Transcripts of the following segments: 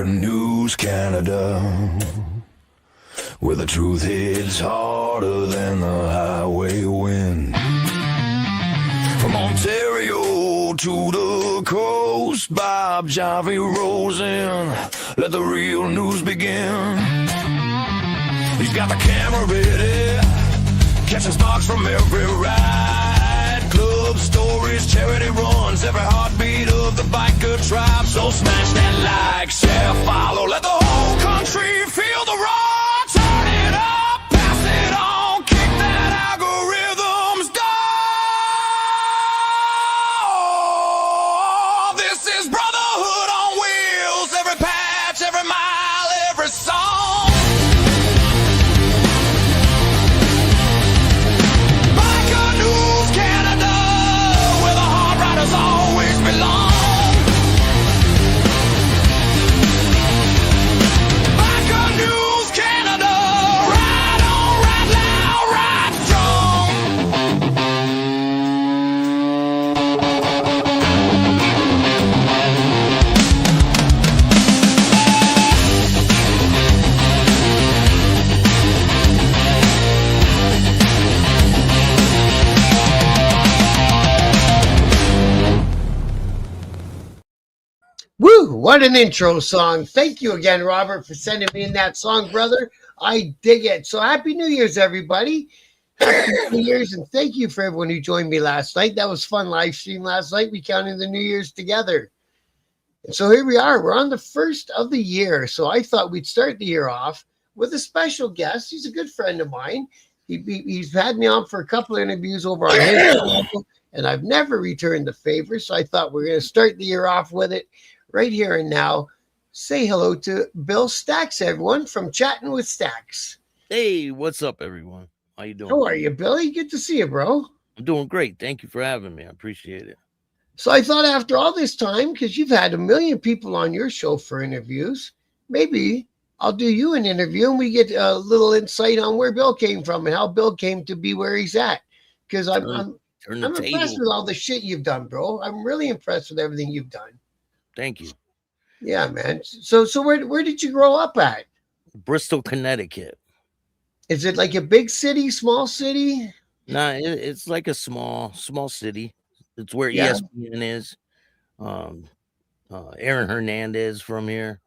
News Canada, where the truth hits harder than the highway wind. From Ontario to the coast, Bob Javi rolls in. Let the real news begin. He's got the camera ready, catching sparks from every ride. Club stories, charity runs, every heartbeat of the biker tribe. So smash that like, share, follow, let the whole country feel the roar. Turn it up, pass it on, kick that algorithm's door. This is brotherhood on wheels, every patch, every mile, every song. Biker News Canada, where the hard riders always belong. Biker News Canada, ride on, ride loud, ride strong. Woo! What an intro song. Thank you again, Robert, for sending me in that song, brother. I dig it. So happy New Year's, everybody. Happy New Year's, and thank you for everyone who joined me last night. That was fun live stream last night. We counted the New Year's together. And so here we are. We're on the first of the year. So I thought we'd start the year off with a special guest. He's a good friend of mine. He's had me on for a couple of interviews over on his channel, and I've never returned the favor. So I thought we're going to start the year off with it. Right here and now, say hello to Bill Staxx, everyone, from Chattin With Staxx. Hey, what's up, everyone? How you doing? How are you, Billy? Good to see you, bro. I'm doing great. Thank you for having me. I appreciate it. So I thought after all this time, because you've had a million people on your show for interviews, maybe I'll do you an interview and we get a little insight on where Bill came from and how Bill came to be where he's at. Because I'm impressed with all the shit you've done, bro. I'm really impressed with everything you've done. Thank you. Yeah, man. So where did you grow up at? Bristol, Connecticut. Is it like a big city, small city? Nah, it's like a small city. It's where ESPN is. Aaron Hernandez from here.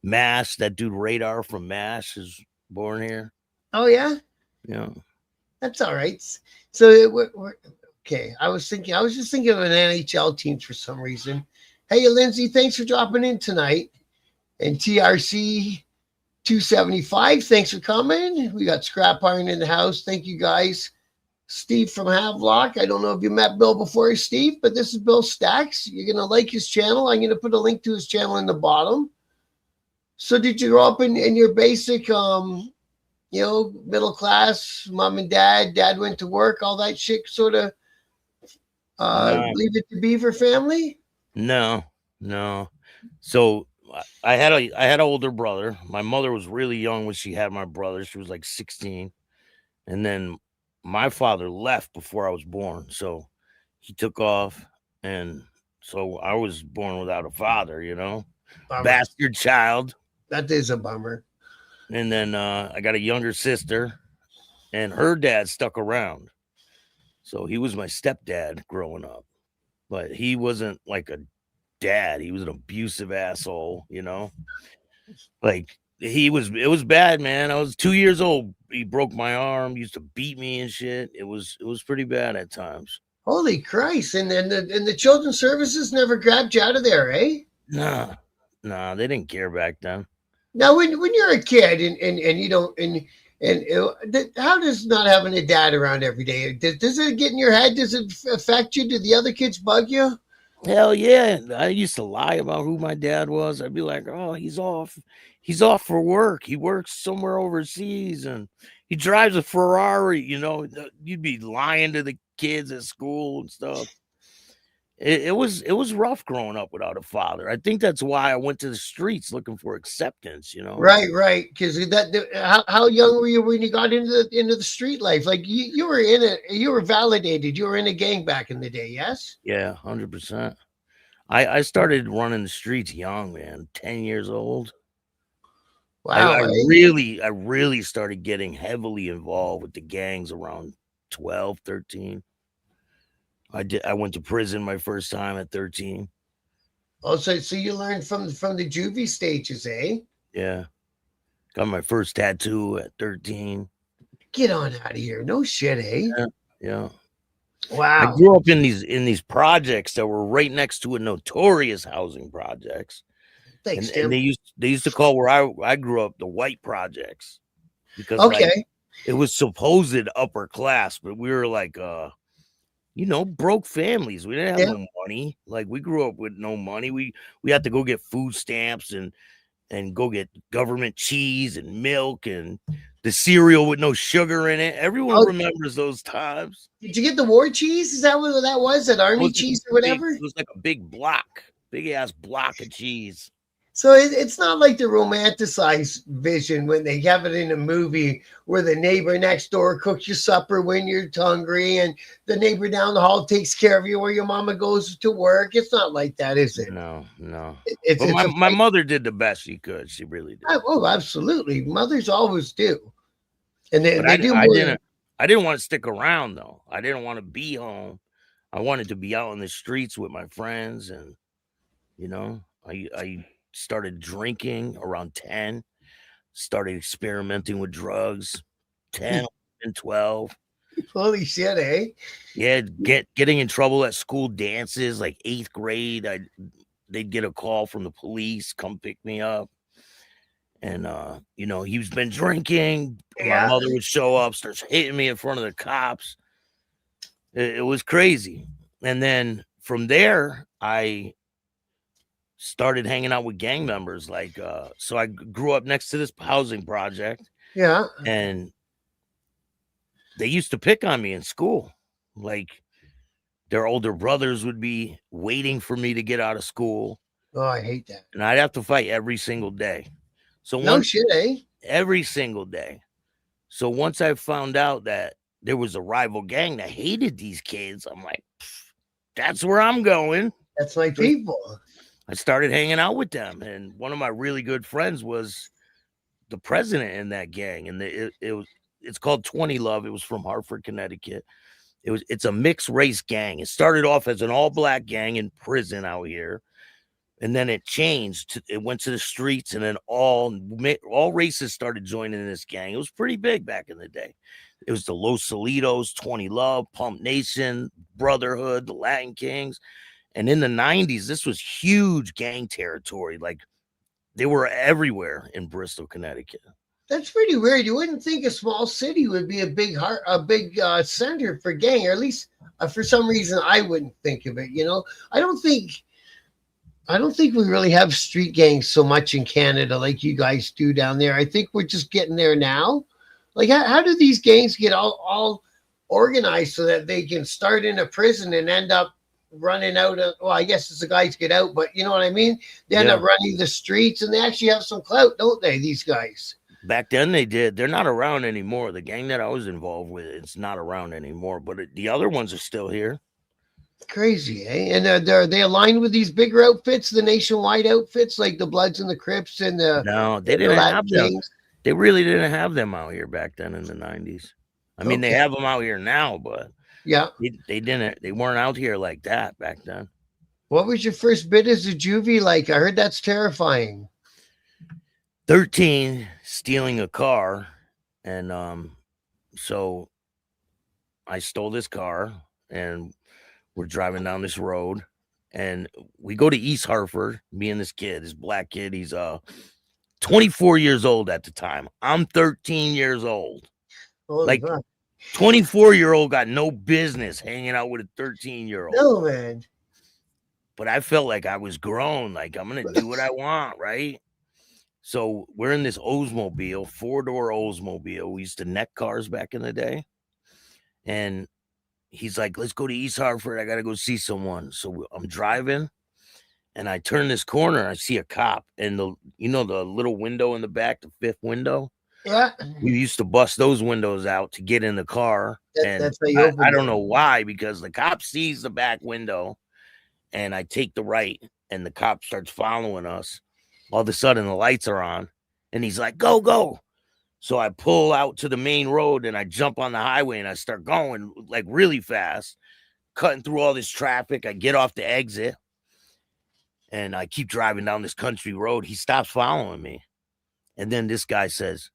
Mash, that dude Radar from Mash is born here. Oh, yeah? Yeah. That's all right. So, we're okay. I was just thinking of an NHL team for some reason. Hey, Lindsay, thanks for dropping in tonight. And TRC 275, thanks for coming. We got Scrap Iron in the house. Thank you, guys. Steve from Havelock. I don't know if you met Bill before, Steve, but this is Bill Staxx. You're going to like his channel. I'm going to put a link to his channel in the bottom. So did you grow up in your basic, middle class, mom and dad went to work, all that shit sort of leave it to Beaver family? No. So I had an older brother. My mother was really young when she had my brother. She was like 16. And then my father left before I was born. So he took off. And so I was born without a father, Bummer. Bastard child. That is a bummer. And then I got a younger sister, and her dad stuck around. So he was my stepdad growing up. But he wasn't like a dad. He was an abusive asshole, Like it was bad, man. I was 2 years old. He broke my arm, used to beat me and shit. It was pretty bad at times. Holy Christ. And then the children's services never grabbed you out of there, eh? Nah, they didn't care back then. Now, when you're a kid and you don't how does not having a dad around every day, does it get in your head? Does it affect you? Do the other kids bug you? Hell yeah. I used to lie about who my dad was. I'd be like, oh, he's off for work. He works somewhere overseas and he drives a Ferrari, you'd be lying to the kids at school and stuff. It was rough growing up without a father. I think that's why I went to the streets looking for acceptance, Right. Because how young were you when you got into the street life? Like you were validated. You were in a gang back in the day, yes? Yeah, 100%. I started running the streets young, man, 10 years old. Wow. I really started getting heavily involved with the gangs around 12, 13. I went to prison my first time at 13. Also, so you learned from the juvie stages, eh? Yeah. Got my first tattoo at 13. Get on out of here. No shit, eh? Yeah. Yeah. I Wow. grew up in these projects that were right next to a notorious housing projects. Thanks, And Tim. they used to call where I grew up the white projects because like Okay. it was supposed upper class, but we were like broke families. We didn't have Yeah. no money. Like we grew up with no money. We had to go get food stamps and go get government cheese and milk and the cereal with no sugar in it. Everyone Oh, remembers those times. did you get the war cheese? Is that what that was? That It army was like cheese a or whatever? it was like a big ass block of cheese. So it's not like the romanticized vision when they have it in a movie where the neighbor next door cooks your supper when you're hungry and the neighbor down the hall takes care of you or your mama goes to work. It's not like that, is it? No, no. But It's a my fight. mother did the best she could. She really did. Oh, absolutely. Mothers always do. And But they do more. I didn't want to stick around though. I didn't want to be home. I wanted to be out in the streets with my friends, and I started drinking around 10, started experimenting with drugs 10 and 12. Holy shit, eh? Yeah, getting in trouble at school dances like 8th grade. They'd get a call from the police, come pick me up. And he's been drinking. My Yeah. mother would show up, starts hitting me in front of the cops. It was crazy. And then from there, I started hanging out with gang members. So I grew up next to this housing project, Yeah. and they used to pick on me in school. Like their older brothers would be waiting for me to get out of school, Oh, I hate that. and I'd have to fight every single day. So No shit, eh? every single day. So once I found out that there was a rival gang that hated these kids, I'm like, that's where I'm going. That's my people. I started hanging out with them, and one of my really good friends was the president in that gang, and it's called 20 Love. It was from Hartford, Connecticut. It's a mixed race gang. It started off as an all black gang in prison out here, and then it changed. It went to the streets, and then all races started joining this gang. It was pretty big back in the day. It was the Los Solitos, 20 Love, Pump Nation, Brotherhood, the Latin Kings. And in the 90s, this was huge gang territory. Like they were everywhere in Bristol, Connecticut. That's pretty weird. You wouldn't think a small city would be a big center for gang, or at least for some reason I wouldn't think of it. I don't think we really have street gangs so much in Canada like you guys do down there. I think we're just getting there now. Like, how do these gangs get all organized so that they can start in a prison and end up running out of, well, I guess as the guys get out, but you know what I mean? They end up running the streets and they actually have some clout, don't they, these guys? Back then they did. They're not around anymore. The gang that I was involved with, it's not around anymore, but the other ones are still here. Crazy, eh? And are they aligned with these bigger outfits, the nationwide outfits, like the Bloods and the Crips and the... No, they didn't have them. They really didn't have them out here back then in the 90s. I mean, they have them out here now, but yeah, they didn't. They weren't out here like that back then. What was your first bit as a juvie like? I heard that's terrifying. 13, stealing a car, and so I stole this car, and we're driving down this road, and we go to East Hartford. Me and this kid, this black kid, he's 24 years old at the time. I'm 13 years old. Holy like 24-year-old got no business hanging out with a 13-year-old. No, man. But I felt like I was grown. Like, I'm gonna do what I want, right? So we're in this Oldsmobile, 4-door Oldsmobile. We used to neck cars back in the day. And he's like, let's go to East Hartford. I got to go see someone. So I'm driving, and I turn this corner. I see a cop, and the little window in the back, the fifth window. Yeah. We used to bust those windows out to get in the car. That's how you open I don't know why, because the cop sees the back window, and I take the right, and the cop starts following us. All of a sudden, the lights are on, and he's like, "Go, go!" So I pull out to the main road, and I jump on the highway, and I start going like really fast, cutting through all this traffic. I get off the exit, and I keep driving down this country road. He stops following me, and then this guy says,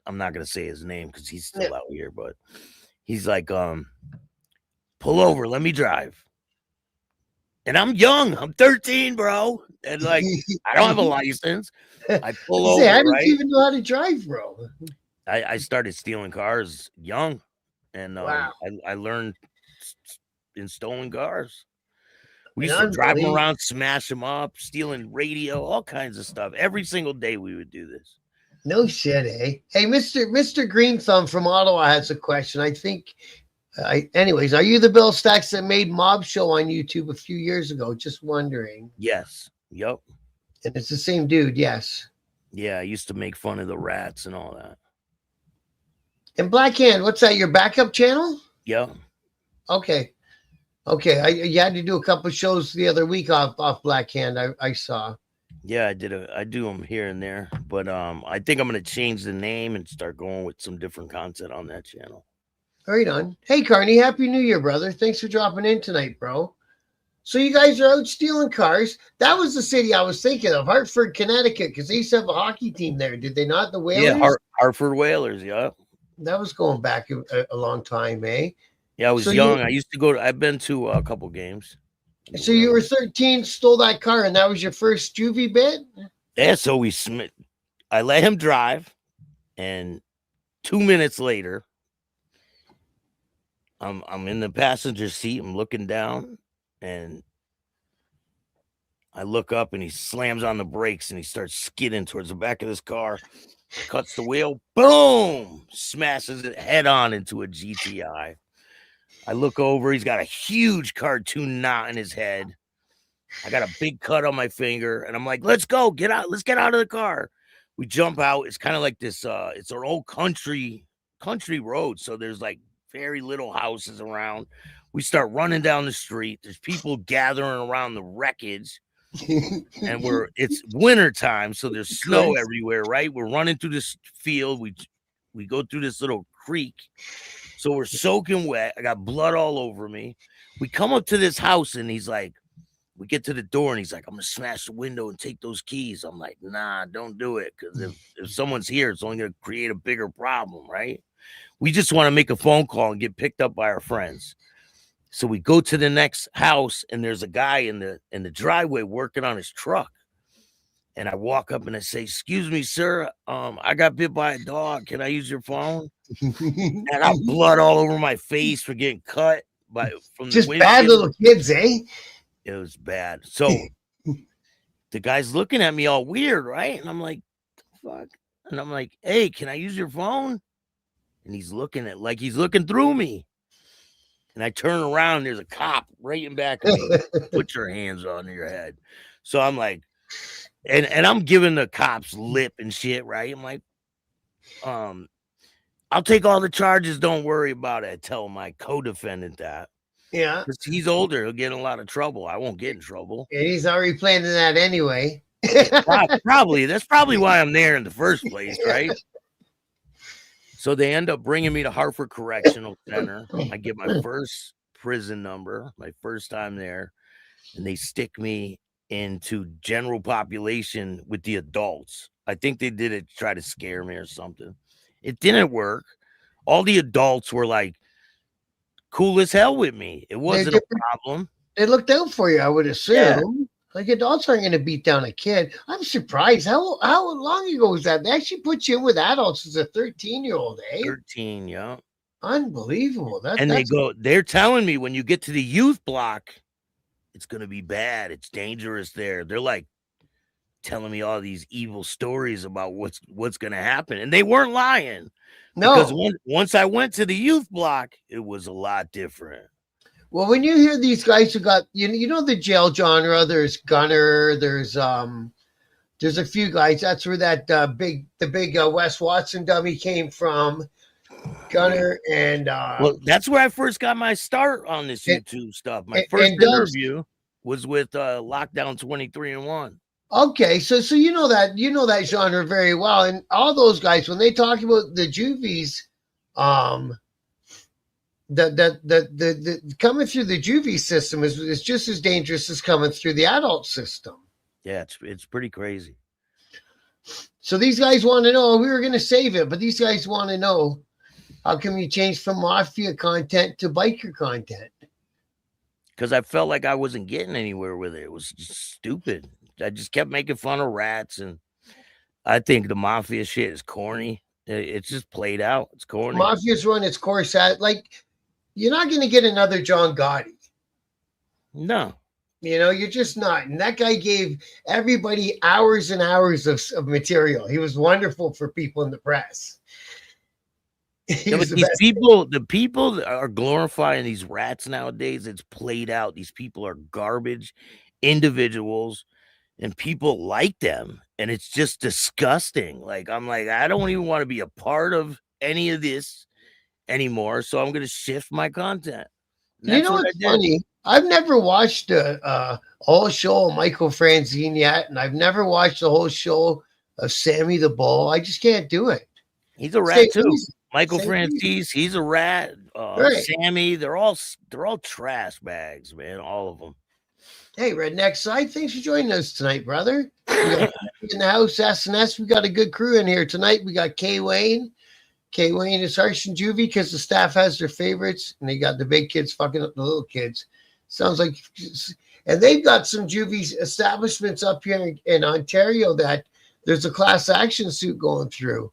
I'm not gonna say his name because he's still out here, but he's like, pull over, let me drive. And I'm young, I'm 13, bro. And like, I don't have a license. I pull over. I didn't right? even know how to drive, bro. I started stealing cars young, and Wow. I learned in stolen cars. We used to drive them around, smash them up, stealing radio, all kinds of stuff. Every single day we would do this. No shit, eh? Hey, Mr. Green Thumb from Ottawa has a question. I think, anyways, are you the Bill Staxx that made Mob Show on YouTube a few years ago? Just wondering. Yes. Yep. And it's the same dude, yes. Yeah, I used to make fun of the rats and all that. And Black Hand, what's that? Your backup channel? Yeah. Okay. You had to do a couple of shows the other week off Black Hand. I saw. Yeah, I do them here and there, but I think I'm gonna change the name and start going with some different content on that channel. Right on. Hey, Carney, Happy New Year, brother. Thanks for dropping in tonight, bro. So you guys are out stealing cars. That was the city I was thinking of, Hartford, Connecticut, because they used to have a hockey team there. Did they not? The Whalers? Yeah, Hartford Whalers, yeah. That was going back a long time, eh? Yeah, I was young. I used to go I've been to a couple games. So you were 13, stole that car, and that was your first juvie bit? Yeah, so I let him drive, and 2 minutes later, I'm in the passenger seat. I'm looking down, and I look up, and he slams on the brakes, and he starts skidding towards the back of this car, cuts the wheel, boom, smashes it head on into a GTI. I look over, he's got a huge cartoon knot in his head. I got a big cut on my finger, and I'm like, let's go, get out, let's get out of the car. We jump out. It's kind of like this, it's an old country road, so there's like very little houses around. We start running down the street. There's people gathering around the wreckage, and it's winter time, so there's snow everywhere, right? We're running through this field. We go through this little creek. So we're soaking wet. I got blood all over me. We come up to this house, and he's like, we get to the door, and he's like, I'm going to smash the window and take those keys. I'm like, nah, don't do it. Because if someone's here, it's only going to create a bigger problem, right? We just want to make a phone call and get picked up by our friends. So we go to the next house, and there's a guy in the driveway working on his truck. And I walk up and I say, excuse me, sir, I got bit by a dog. Can I use your phone? And I got blood all over my face for getting cut from just the bad little kids, eh? It was bad. So the guy's looking at me all weird, right? And I'm like, fuck. And I'm like, hey, can I use your phone? And he's looking through me. And I turn around, and there's a cop right in back of me. Put your hands on your head. So I'm like, and I'm giving the cops lip and shit, right? I'm like, I'll take all the charges. Don't worry about it. I tell my co-defendant that. Yeah. Because he's older. He'll get in a lot of trouble. I won't get in trouble. And he's already planning that anyway. Probably. That's probably why I'm there in the first place, right? So they end up bringing me to Hartford Correctional Center. I get my first prison number, my first time there. And they stick me into general population with the adults. I think they did it to try to scare me or something. It didn't work. All the adults were like cool as hell with me. It wasn't a problem. They looked out for you, I would assume. Yeah. Like adults aren't going to beat down a kid. I'm surprised. How long ago was that? They actually put you in with adults as a 13-year-old, eh? 13, yeah. Unbelievable. They're telling me when you get to the youth block, it's going to be bad. It's dangerous there. They're like telling me all these evil stories about what's going to happen. And they weren't lying. No. Because once I went to the youth block, it was a lot different. Well, when you hear these guys who got, you know the jail genre, there's Gunner, there's a few guys. That's where the big Wes Watson dummy came from. Gunner and well, that's where I first got my start on this YouTube stuff. My first interview. was with Lockdown 23-1. Okay, so you know that genre very well, and all those guys when they talk about the juvies, the coming through the juvie system is just as dangerous as coming through the adult system. Yeah, it's pretty crazy. So these guys want to know, we were going to save it, but these guys want to know, how come you changed from mafia content to biker content? Because I felt like I wasn't getting anywhere with it. It was just stupid. I just kept making fun of rats, and I think the mafia shit is corny. It's just played out. It's corny. Mafia's run its course at, like, you're not going to get another John Gotti. No. You know, you're just not. And that guy gave everybody hours and hours of material. He was wonderful for people in the press. Yeah, but the people that are glorifying these rats nowadays, it's played out. These people are garbage individuals, and people like them, and it's just disgusting. Like, I'm like, I don't even want to be a part of any of this anymore, so I'm going to shift my content. You know what's funny? I've never watched a whole show of Michael Franzine yet, and I've never watched the whole show of Sammy the Bull. I just can't do it. He's a rat too. Michael Franzese, he's a rat. Right. Sammy, they're all trash bags, man. All of them. Hey, Redneck Side, thanks for joining us tonight, brother. We got in the house, SNS. We got a good crew in here tonight. We got K Wayne. K Wayne is harsh and juvie because the staff has their favorites, and they got the big kids fucking up the little kids. Sounds like, and they've got some juvie establishments up here in Ontario that there's a class action suit going through.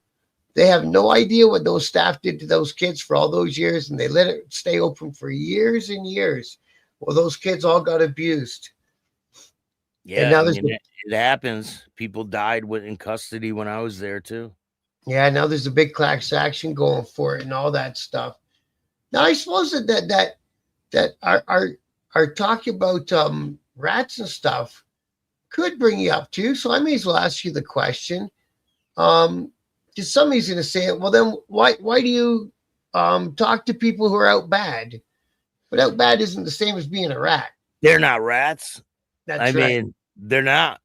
They have no idea what those staff did to those kids for all those years, and they let it stay open for years and years. Well, those kids all got abused. Yeah, now it happens. People died in custody when I was there too. Yeah, now there's a big class action going for it and all that stuff. Now I suppose that our talk about rats and stuff could bring you up too. So I may as well ask you the question. Because somebody's going to say it. Well, then why do you talk to people who are out bad? But out bad isn't the same as being a rat. They're not rats. That's I mean, they're not.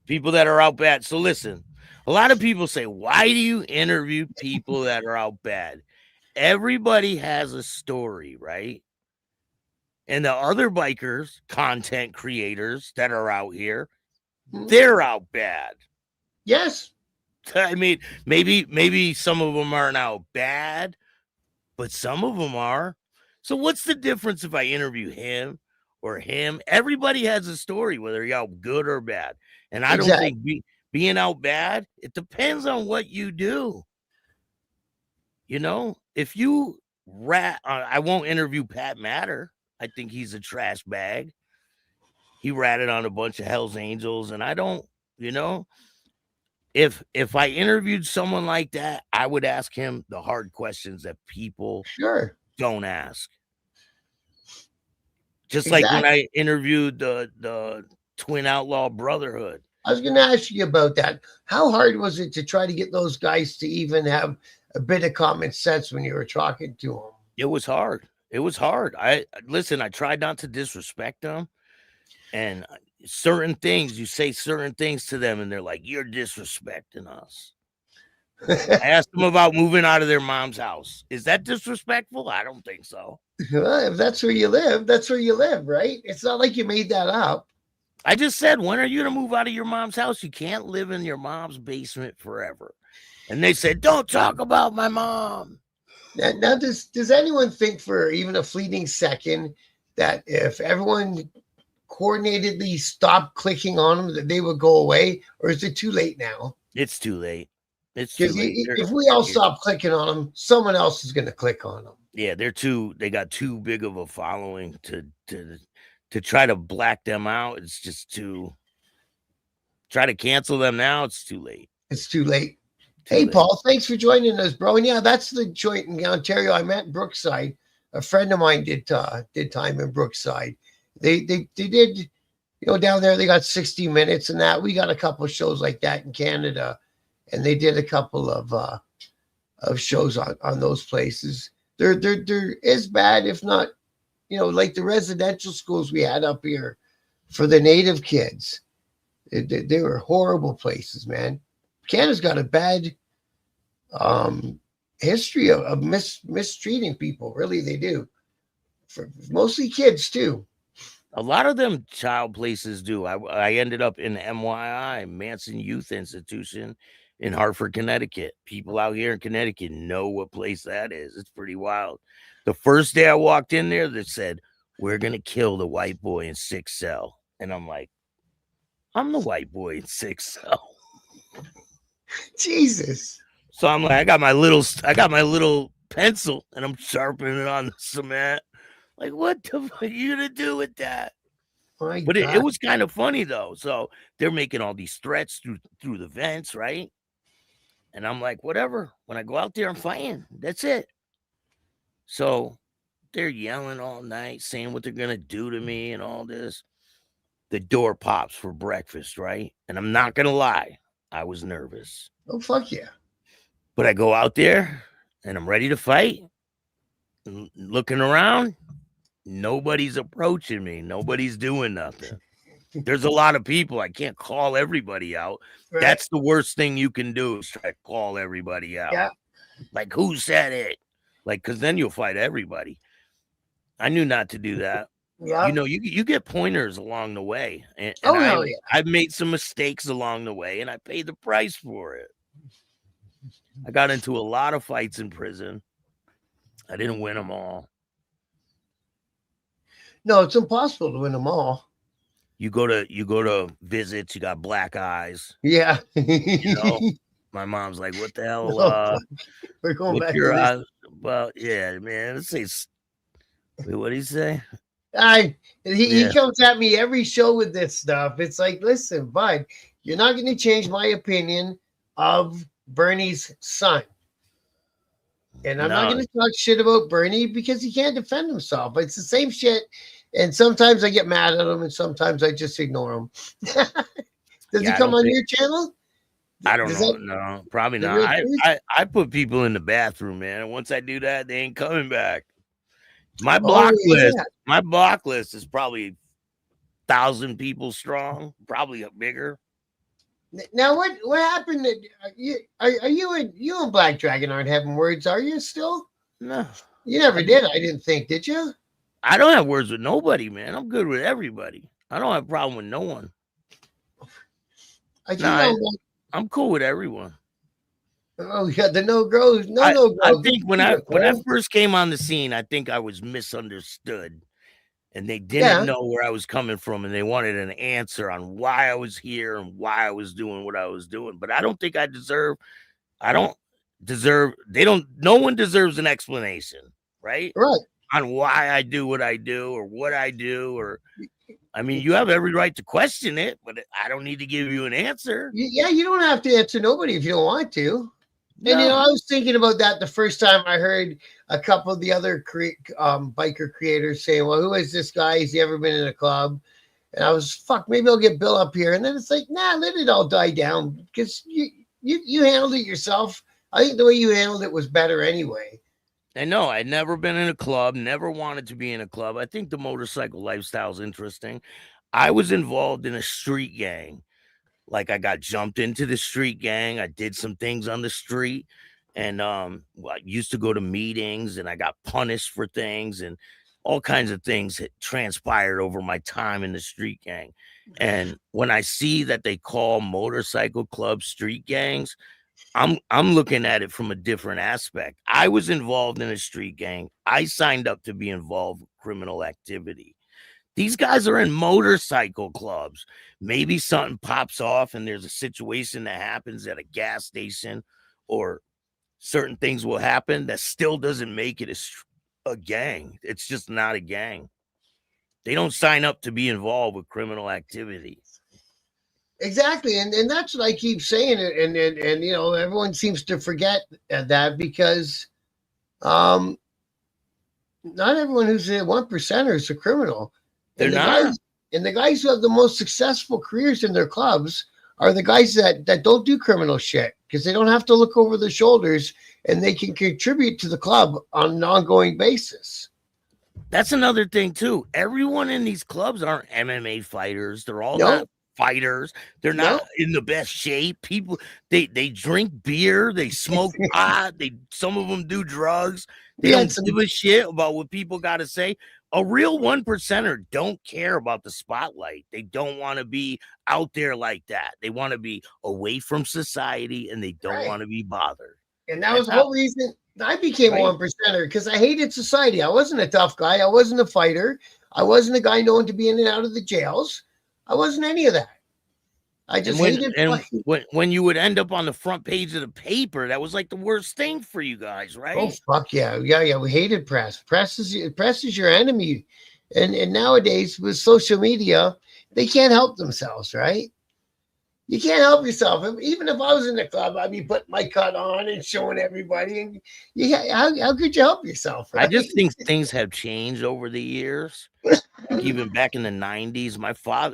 People that are out bad. So listen, a lot of people say, why do you interview people that are out bad? Everybody has a story, right? And the other bikers, content creators that are out here, they're out bad. Yes. I mean, maybe some of them aren't out bad, but some of them are. So what's the difference if I interview him or him? Everybody has a story, whether you're out good or bad. And I don't think being out bad, it depends on what you do. You know, if you rat, I won't interview Pat Matter. I think he's a trash bag. He ratted on a bunch of Hell's Angels, and I don't, you know. If I interviewed someone like that, I would ask him the hard questions that people don't ask. Just like when I interviewed the Twin Outlaw Brotherhood. I was going to ask you about that. How hard was it to try to get those guys to even have a bit of common sense when you were talking to them? It was hard. It was hard. I tried not to disrespect them. And certain things, you say certain things to them, and they're like, you're disrespecting us. I asked them about moving out of their mom's house. Is that disrespectful? I don't think so. Well, if that's where you live, that's where you live, right? It's not like you made that up. I just said, when are you going to move out of your mom's house? You can't live in your mom's basement forever. And they said, don't talk about my mom. Now does anyone think for even a fleeting second that if everyone coordinatedly stopped clicking on them, that they would go away? Or is it too late now? It's too late. It's too late. If we all stop clicking on them, someone else is going to click on them. Yeah, they got too big of a following to try to black them out. It's just try to cancel them now. It's too late. It's too late. Hey, Paul, thanks for joining us, bro. And yeah, that's the joint in Ontario. I met Brookside. A friend of mine did time in Brookside. They did, you know, down there they got 60 Minutes and that. We got a couple of shows like that in Canada, and they did a couple of shows on those places. They're as bad, if not, you know, like the residential schools we had up here. for the native kids. They were horrible places, man. Canada's got a bad history of mistreating people. Really, they do. For mostly kids too. A lot of them child places do. I ended up in MYI, Manson Youth Institution, in Hartford, Connecticut. People out here in Connecticut know what place that is. It's pretty wild. The first day I walked in there, they said, "We're gonna kill the white boy in 6 cell," and I'm like, "I'm the white boy in 6 cell." Jesus. So I'm like, I got my little pencil, and I'm sharpening it on the cement. Like, what the fuck are you gonna do with that? My But it God. was kind of funny though. So they're making all these threats through the vents, right? And I'm like, whatever. When I go out there, I'm fighting. That's it. So they're yelling all night, saying what they're gonna do to me and all this. The door pops for breakfast, right? And I'm not gonna lie, I was nervous. Oh, fuck yeah. But I go out there and I'm ready to fight. Looking around, nobody's approaching me. Nobody's doing nothing. There's a lot of people. I can't call everybody out. Right. That's the worst thing you can do is try to call everybody out. Yeah. Like, who said it? Like, because then you'll fight everybody. I knew not to do that. Yeah. You know, you get pointers along the way. And Oh, hell yeah. I've made some mistakes along the way, and I paid the price for it. I got into a lot of fights in prison. I didn't win them all. No, it's impossible to win them all. You go to visits, you got black eyes. Yeah. You know, my mom's like, "What the hell? We're going what's back your to this. eyes?" Well, yeah, man. Let's say, wait, what did he say? He comes at me every show with this stuff. It's like, listen, bud, you're not going to change my opinion of Bernie's son. And I'm not going to talk shit about Bernie because he can't defend himself. But it's the same shit. And sometimes I get mad at him and sometimes I just ignore him. Does he come on your channel? I don't know. No, probably not. I put people in the bathroom, man. Once I do that, they ain't coming back. My block list is probably 1,000 people strong, probably bigger. Now, what happened? You and Black Dragon aren't having words, are you still? No. You never did, I didn't think, did you? I don't have words with nobody, man. I'm good with everybody. I don't have a problem with no one. I'm cool with everyone. Oh, yeah, the no grows. No. I think when I first came on the scene, I think I was misunderstood. And they didn't know where I was coming from, and they wanted an answer on why I was here and why I was doing what I was doing. But I don't think no one deserves an explanation, right? Right. On why I do what I do or what I do, or I mean, you have every right to question it, but I don't need to give you an answer. Yeah, you don't have to answer nobody if you don't want to. And, I was thinking about that the first time I heard a couple of the other biker creators saying, well, who is this guy? Has he ever been in a club? And I was, maybe I'll get Bill up here. And then it's like, nah, let it all die down because you handled it yourself. I think the way you handled it was better anyway. I know. I'd never been in a club, never wanted to be in a club. I think the motorcycle lifestyle is interesting. I was involved in a street gang. Like, I got jumped into the street gang. I did some things on the street, and I used to go to meetings, and I got punished for things, and all kinds of things that transpired over my time in the street gang. And when I see that they call motorcycle clubs street gangs, I'm looking at it from a different aspect. I was involved in a street gang. I signed up to be involved with criminal activity. These guys are in motorcycle clubs. Maybe something pops off and there's a situation that happens at a gas station, or certain things will happen that still doesn't make it a gang. It's just not a gang. They don't sign up to be involved with criminal activity. Exactly. And that's what I keep saying. And everyone seems to forget that because not everyone who's a 1%er is a criminal. They're not. And the guys who have the most successful careers in their clubs are the guys that don't do criminal shit because they don't have to look over their shoulders and they can contribute to the club on an ongoing basis. That's another thing too. Everyone in these clubs aren't MMA fighters. They're all No, not fighters. They're no. not in the best shape. People they drink beer, they smoke pot, some of them do drugs. They We had don't some. give a shit about what people got to say. A real 1%er don't care about the spotlight. They don't want to be out there like that. They want to be away from society and they don't Right. want to be bothered. And that was That's the how, whole reason I became a right? 1%er, because I hated society. I wasn't a tough guy. I wasn't a fighter. I wasn't a guy known to be in and out of the jails. I wasn't any of that. I And just hated fighting. when you would end up on the front page of the paper, that was like the worst thing for you guys, Oh right? fuck yeah, yeah. We hated press. Press is your enemy, and nowadays with social media, they can't help themselves, right? You can't help yourself. Even if I was in the club, I'd be putting my cut on and showing everybody. And how could you help yourself, I right? just think things have changed over the years. Like even back in the 90s,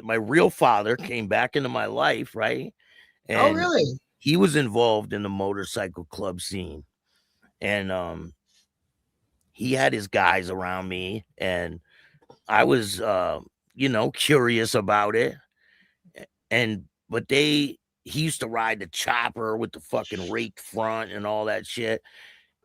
my real father came back into my life, right? Oh, And really? he was involved in the motorcycle club scene. And he had his guys around me and I was curious about it. And but he used to ride the chopper with the fucking raked front and all that shit.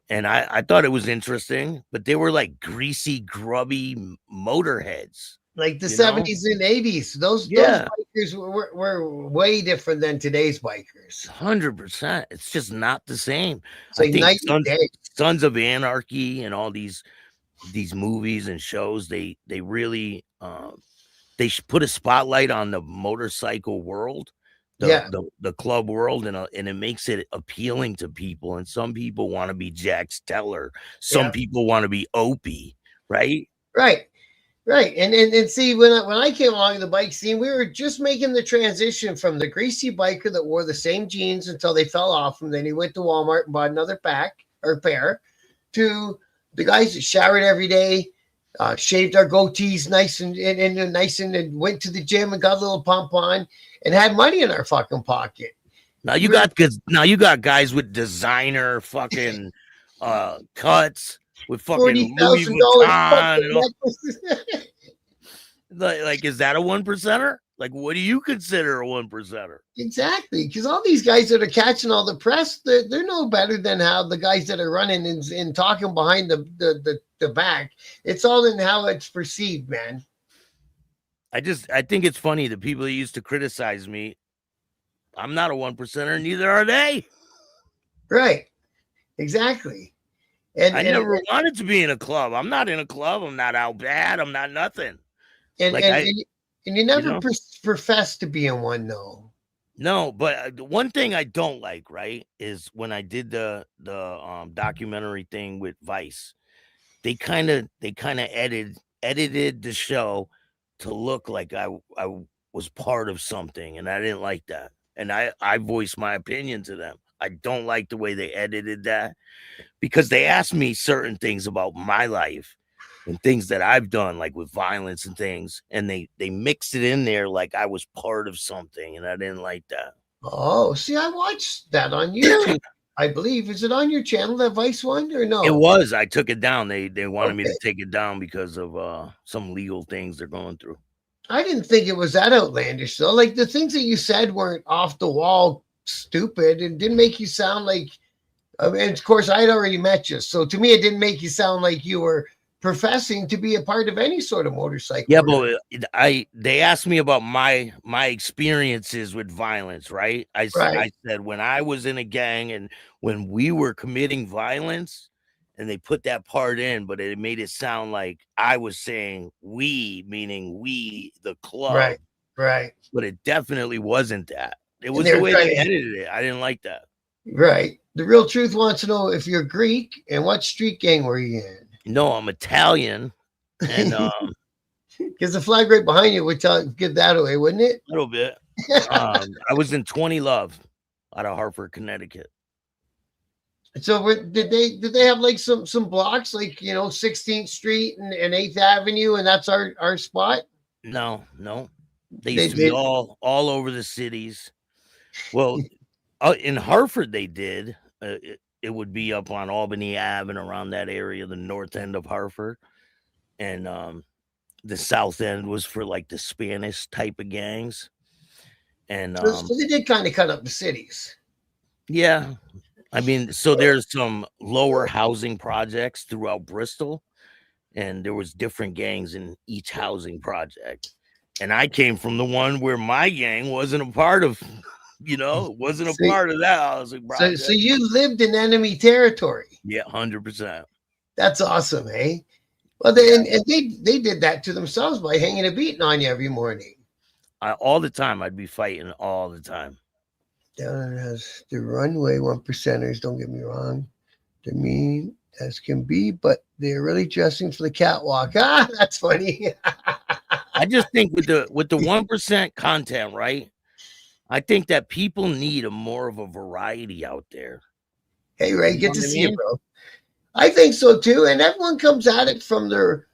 And I thought it was interesting, but they were like greasy, grubby motorheads, Like the you know? 70s and 80s. Those Yeah, bikers were way different than today's bikers. 100%. It's just not the same. It's I like think night and day. Sons of Anarchy and all these movies and shows, they really put a spotlight on the motorcycle world, Yeah, the club world, and it makes it appealing to people. And some people want to be Jack Steller, some yeah. people want to be Opie, right? Right. Right. And see, when I came along the bike scene, we were just making the transition from the greasy biker that wore the same jeans until they fell off, and then he went to Walmart and bought another pair, to the guys that showered every day, shaved our goatees nice and went to the gym and got a little pump on and had money in our fucking pocket. We're Now you got guys with designer fucking cuts with forty fucking Louis thousand dollars Vuitton fucking and all. necklaces. Like, is that a 1%er? Like, what do you consider a 1%er? Exactly, because all these guys that are catching all the press, they're no better than how the guys that are running and talking behind the back. It's all in how it's perceived, man. I think it's funny the people that used to criticize me. I'm not a 1%er, neither are they. Right, exactly. And I and never wanted to be in a club. I'm not in a club. I'm not out bad. I'm not nothing. and Like and, and, and you you never know, profess to be in one, no. no. But the one thing I don't like, right, is when I did the documentary thing with Vice. They kind of edited the show to look like I was part of something, and I didn't like that. And I voiced my opinion to them. I don't like the way they edited that because they asked me certain things about my life and things that I've done, like with violence and things, and they mixed it in there like I was part of something, and I didn't like that. Oh, see, I watched that on YouTube. I believe. Is it on your channel, that Vice one, or It no? was. I took it down. They wanted me Okay. to take it down because of some legal things they're going through. I didn't think it was that outlandish though. Like the things that you said weren't off the wall stupid and didn't make you sound like. I mean, of course, I had already met you, so to me, it didn't make you sound like you were professing to be a part of any sort of motorcycle. Yeah, but they asked me about my experiences with violence, right? Right, I said when I was in a gang and when we were committing violence, and they put that part in, but it made it sound like I was saying we, meaning we, the club, right, right. but it definitely wasn't that. It And was they the were way trying they to. edited it. I didn't like that. Right. The real truth wants to know if you're Greek and what street gang were you No, I'm Italian, and in? Because the flag right behind you would give that away, wouldn't it? a little bit. I was in 20 Love out of Hartford, Connecticut. So did they have like some blocks like 16th Street and 8th Avenue, and that's our spot? No, no. They They used to be did. all over the cities. Well, in Hartford, they did. It would be up on Albany Ave and around that area, the north end of Hartford. and the South End was for like the Spanish type of gangs. And So they did kind of cut up the cities. yeah, I mean, so there's some lower housing projects throughout Bristol, and there was different gangs in each housing project. And I came from the one where my gang wasn't a part of, wasn't a So, part of that housing project. so you lived in enemy territory. Yeah, 100%. That's awesome, eh? Well, and they did that to themselves by hanging a beating on you every morning. All the time, I'd be fighting all the time. Down has the runway 1%ers. Don't get me wrong, they're mean as can be, but they're really dressing for the catwalk. Ah, that's funny. I just think with the 1% content, right? I think that people need more of a variety out there. Hey, Ray, good to see you, bro. I think so too, and everyone comes at it from their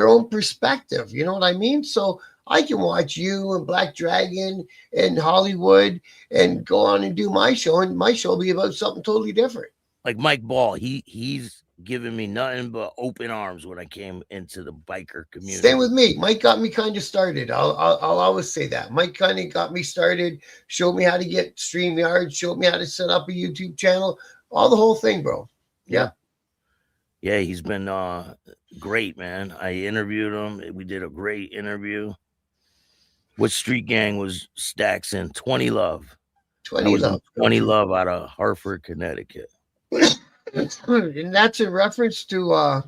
own perspective. You know what I mean? So I can watch you and Black Dragon and Hollywood and go on and do my show, and my show will be about something totally different. Like Mike Ball, he's given me nothing but open arms when I came into the biker community. Stay with me. Mike got me kind of started. I'll always say that. Mike kind of got me started, showed me how to get StreamYard, showed me how to set up a YouTube channel, all the whole thing, bro. Yeah. Yeah, he's been great, man. I interviewed him. We did a great interview. What street gang was Staxx in? 20 Love. 20 Love. 20 Love out of Hartford, Connecticut. And that's in reference to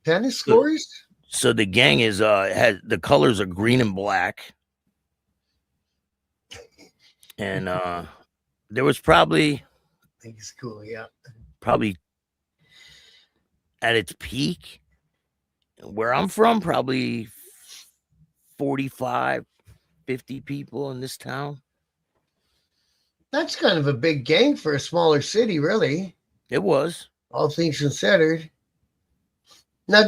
tennis scores? So the gang is has the colors are green and black. And there was probably, I think it's cool, yeah. Probably at its peak, where I'm from, probably 45, 50 people in this town. That's kind of a big gang for a smaller city, really. It was. All things considered. Now,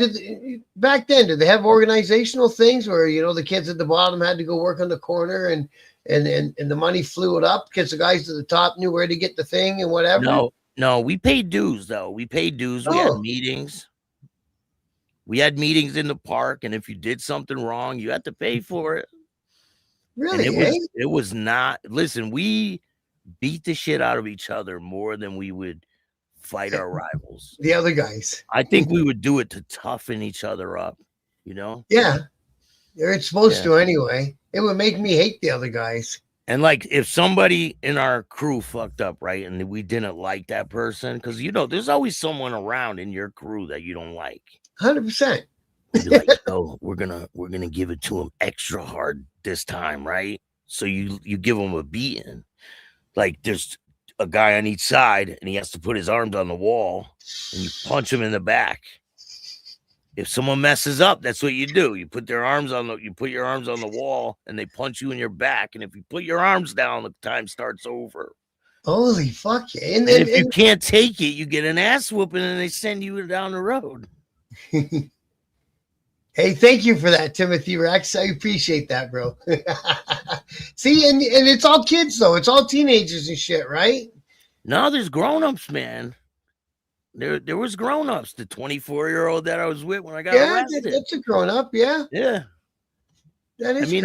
back then, did they have organizational things where, the kids at the bottom had to go work on the corner and the money flew it up because the guys at the top knew where to get the thing and whatever? No, we paid dues, though. We paid dues. We had meetings. We had meetings in the park, and if you did something wrong, you had to pay for it. Really? And it was not. Listen, we beat the shit out of each other more than we would fight our rivals. The other guys. I think we would do it to toughen each other up, Yeah. They're supposed to anyway. It would make me hate the other guys. And like if somebody in our crew fucked up, right, and we didn't like that person, because there's always someone around in your crew that you don't like. 100%. Like, we're gonna give it to him extra hard this time, right? So you give him a beating. Like there's a guy on each side, and he has to put his arms on the wall, and you punch him in the back. If someone messes up, that's what you do. You put your arms on the wall, and they punch you in your back. And if you put your arms down, the time starts over. Holy fuck! Yeah. And if you can't take it, you get an ass whooping, and they send you down the road. Hey, thank you for that, Timothy Rex. I appreciate that, bro. See, and it's all kids though. It's all teenagers and shit, right? No, there's grown-ups, man. There was grown-ups. The 24-year-old that I was with when I got arrested. That's a grown-up, yeah. Yeah. That is crazy.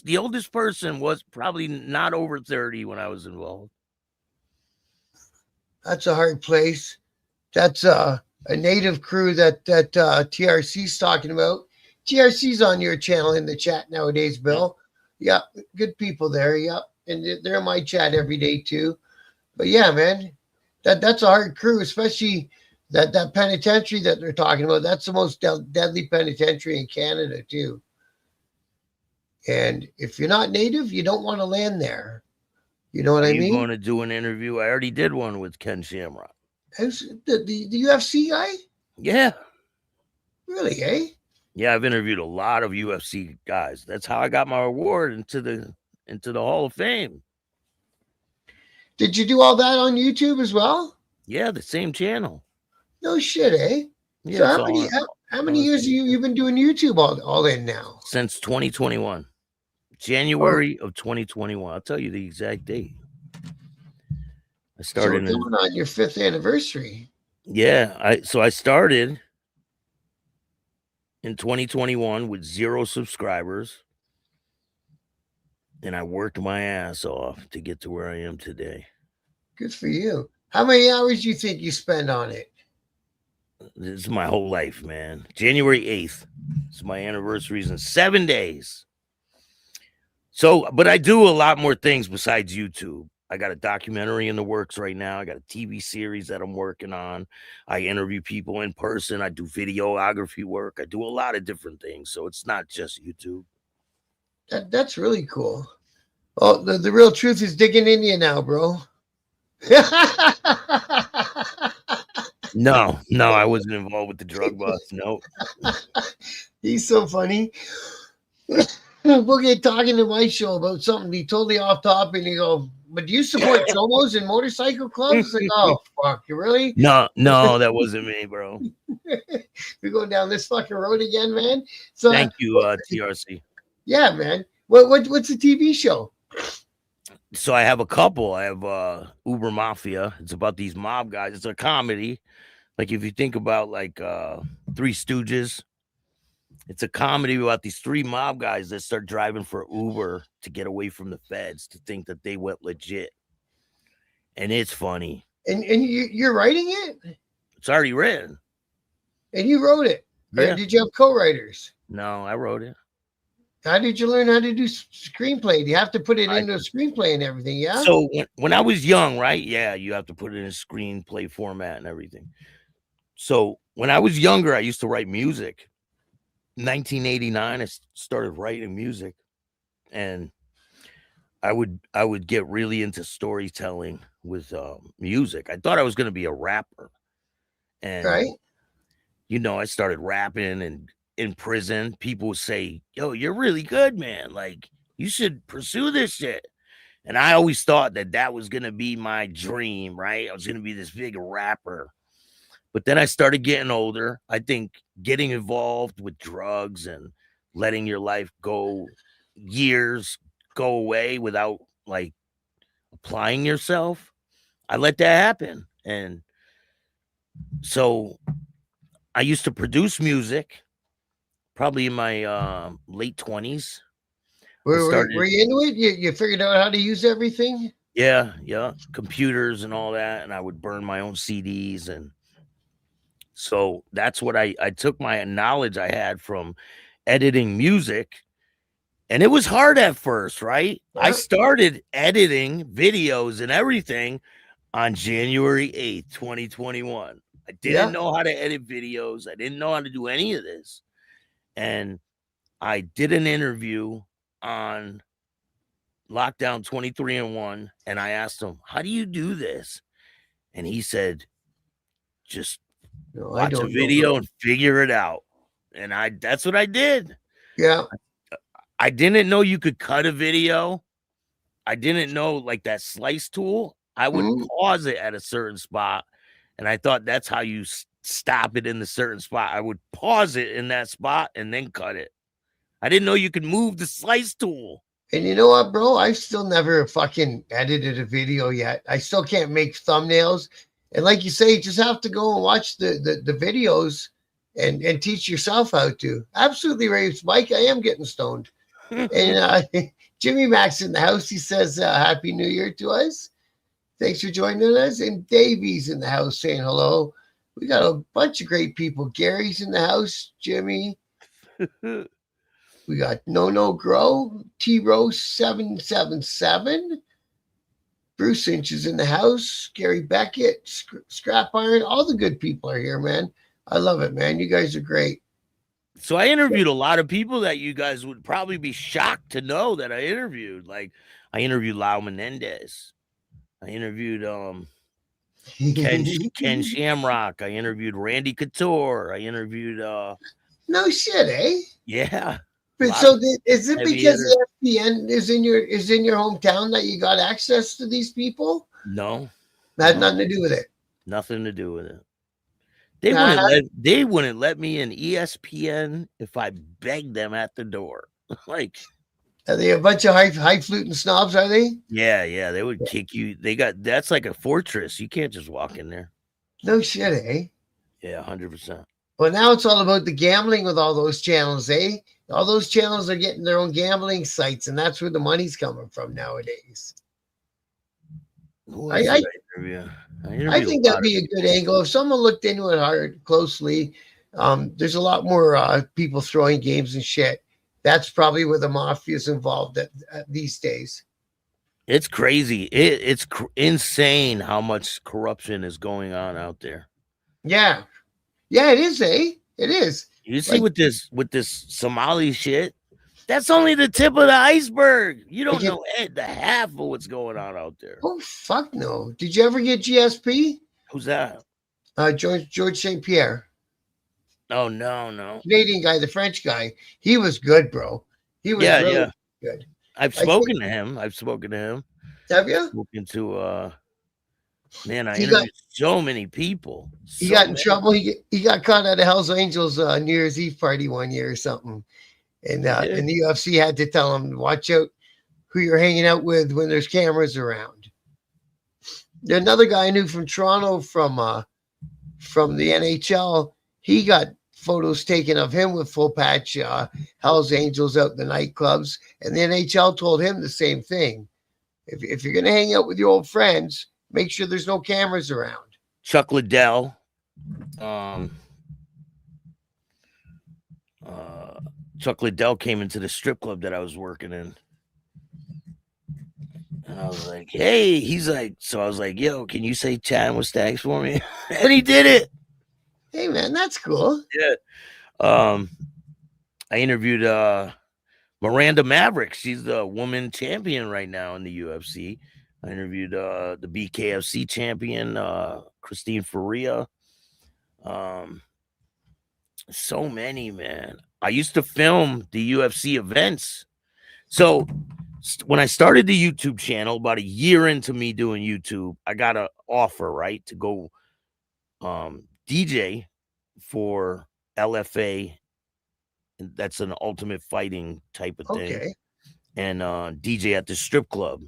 The oldest person was probably not over 30 when I was involved. That's a hard place. That's a native crew that TRC's talking about. TRC's on your channel in the chat nowadays, Bill. Yeah, good people there. Yeah, and they're in my chat every day too. But yeah, man, that's a hard crew, especially that penitentiary that they're talking about. That's the most deadly penitentiary in Canada too. And if you're not native, you don't want to land there. You know what I mean? You're going to do an interview? I already did one with Ken Shamrock. The UFC guy? Yeah. Really, eh? Yeah, I've interviewed a lot of UFC guys. That's how I got my award into the Hall of Fame. Did you do all that on YouTube as well? Yeah, the same channel. No shit, eh? Yeah, so how many years have you been doing YouTube all in now? Since 2021. January of 2021. I'll tell you the exact date. I started going on your 5th anniversary. Yeah, I started in 2021 with 0 subscribers. And I worked my ass off to get to where I am today. Good for you. How many hours do you think you spend on it? This is my whole life, man. January 8th. It's my anniversary in 7 days. So, but I do a lot more things besides YouTube. I got a documentary in the works right now. I got a TV series that I'm working on. I interview people in person. I do videography work. I do a lot of different things. So it's not just YouTube. That's really cool. Oh, the real truth is digging in you now, bro. No, I wasn't involved with the drug bust. No. He's so funny. We'll get talking to my show about something be totally off topic, and you go, but do you support chomos and motorcycle clubs? Like, oh fuck, you really? No, that wasn't me, bro. We're going down this fucking road again, man. So Thank you, TRC. Yeah, man. What's the TV show? So I have a couple. I have Uber Mafia. It's about these mob guys. It's a comedy. Like if you think about like Three Stooges, it's a comedy about these 3 mob guys that start driving for Uber to get away from the feds, to think that they went legit. And it's funny. And you're writing it? It's already written. And you wrote it? Yeah. Or did you have co-writers? No, I wrote it. How did you learn how to do screenplay? Do you have to put it into a screenplay and everything? Yeah. So when I was young, right? Yeah, you have to put it in a screenplay format and everything. So when I was younger, I used to write music. 1989, I started writing music, and I would get really into storytelling with music. I thought I was going to be a rapper, and Right. you know, I started rapping, and in prison, people would say, "Yo, you're really good, man. Like, you should pursue this shit." And I always thought that was going to be my dream, right? I was going to be this big rapper. But then I started getting older. I think getting involved with drugs and letting your life go, years go away without like applying yourself, I let that happen. And so I used to produce music probably in my late 20s. Were you into it? You figured out how to use everything? Yeah, computers and all that. And I would burn my own CDs. And so that's what I took my knowledge I had from editing music. And it was hard at first, right? Yeah. I started editing videos and everything on January 8th, 2021. I didn't know how to edit videos. I didn't know how to do any of this. And I did an interview on Lockdown 23-1, and I asked him, "How do you do this?" And he said, "Just watch a video and figure it out." And that's what I did. Yeah. I didn't know you could cut a video. I didn't know like that slice tool. I would pause it at a certain spot, and I thought that's how you stop it in the certain spot. I would pause it in that spot and then cut it. I didn't know you could move the slice tool. And you know what, bro? I've still never fucking edited a video yet. I still can't make thumbnails. And like you say, you just have to go and watch the videos and teach yourself how to. Absolutely, Raves Mike. I am getting stoned. And Jimmy Mac's in the house. He says, Happy New Year to us. Thanks for joining us. And Davey's in the house saying hello. We got a bunch of great people. Gary's in the house. Jimmy. We got No Grow. T-Rose 777. Bruce Inch is in the house. Gary Beckett. Scrap Iron. All the good people are here, man. I love it, man. You guys are great. So I interviewed a lot of people that you guys would probably be shocked to know that I interviewed. Like I interviewed Lau Menendez. I interviewed Ken Shamrock. I interviewed Randy Couture. I interviewed no shit, eh? Yeah. But so is it because ESPN is in your hometown that you got access to these people? No. That had nothing to do with it. Nothing to do with it. They wouldn't let me in ESPN if I begged them at the door. Like, are they a bunch of high-fluting snobs? Are they? Yeah. They would kick you. That's like a fortress. You can't just walk in there. No shit, eh? Yeah, 100%. But now it's all about the gambling with all those channels, eh? All those channels are getting their own gambling sites, and that's where the money's coming from nowadays. Who I, else I, did I interview? I I interviewed think a lot that'd be of a good people. angle. If someone looked into it hard, closely, there's a lot more people throwing games and shit. That's probably where the mafia's involved at these days. It's crazy. It's insane how much corruption is going on out there. Yeah. Yeah, it is, eh? It is. You see Like, with this Somali shit, that's only the tip of the iceberg. You like don't it, know the half of what's going on out there. oh, fuck no. Did you ever get GSP? Who's that? George St. Pierre. Oh no. Canadian guy, the French guy. He was good, bro. He was Yeah, really yeah. good. I've I think, spoken to him. have I've you? spoken to man, I He got interviewed so many people. he So got in many. trouble. He got caught at a Hell's Angels New Year's Eve party one year or something. And He did. the UFC had to tell him, watch out who you're hanging out with when there's cameras around. There's another guy I knew from Toronto from the NHL. He got photos taken of him with full patch Hell's Angels out in the nightclubs. And the NHL told him the same thing. If you're going to hang out with your old friends, make sure there's no cameras around. Chuck Liddell. Chuck Liddell came into the strip club that I was working in. And I was like, hey, he's like, so I was like, yo, can you say Chattin With Staxx for me? And he did it. Hey, man, that's cool. Yeah. I interviewed Miranda Maverick. She's the woman champion right now in the UFC. I interviewed the BKFC champion, Christine Faria. So many, man. I used to film the UFC events. So when I started the YouTube channel, about a year into me doing YouTube, I got an offer, right, to go DJ for LFA. That's an ultimate fighting type of thing. Okay. And DJ at the strip club,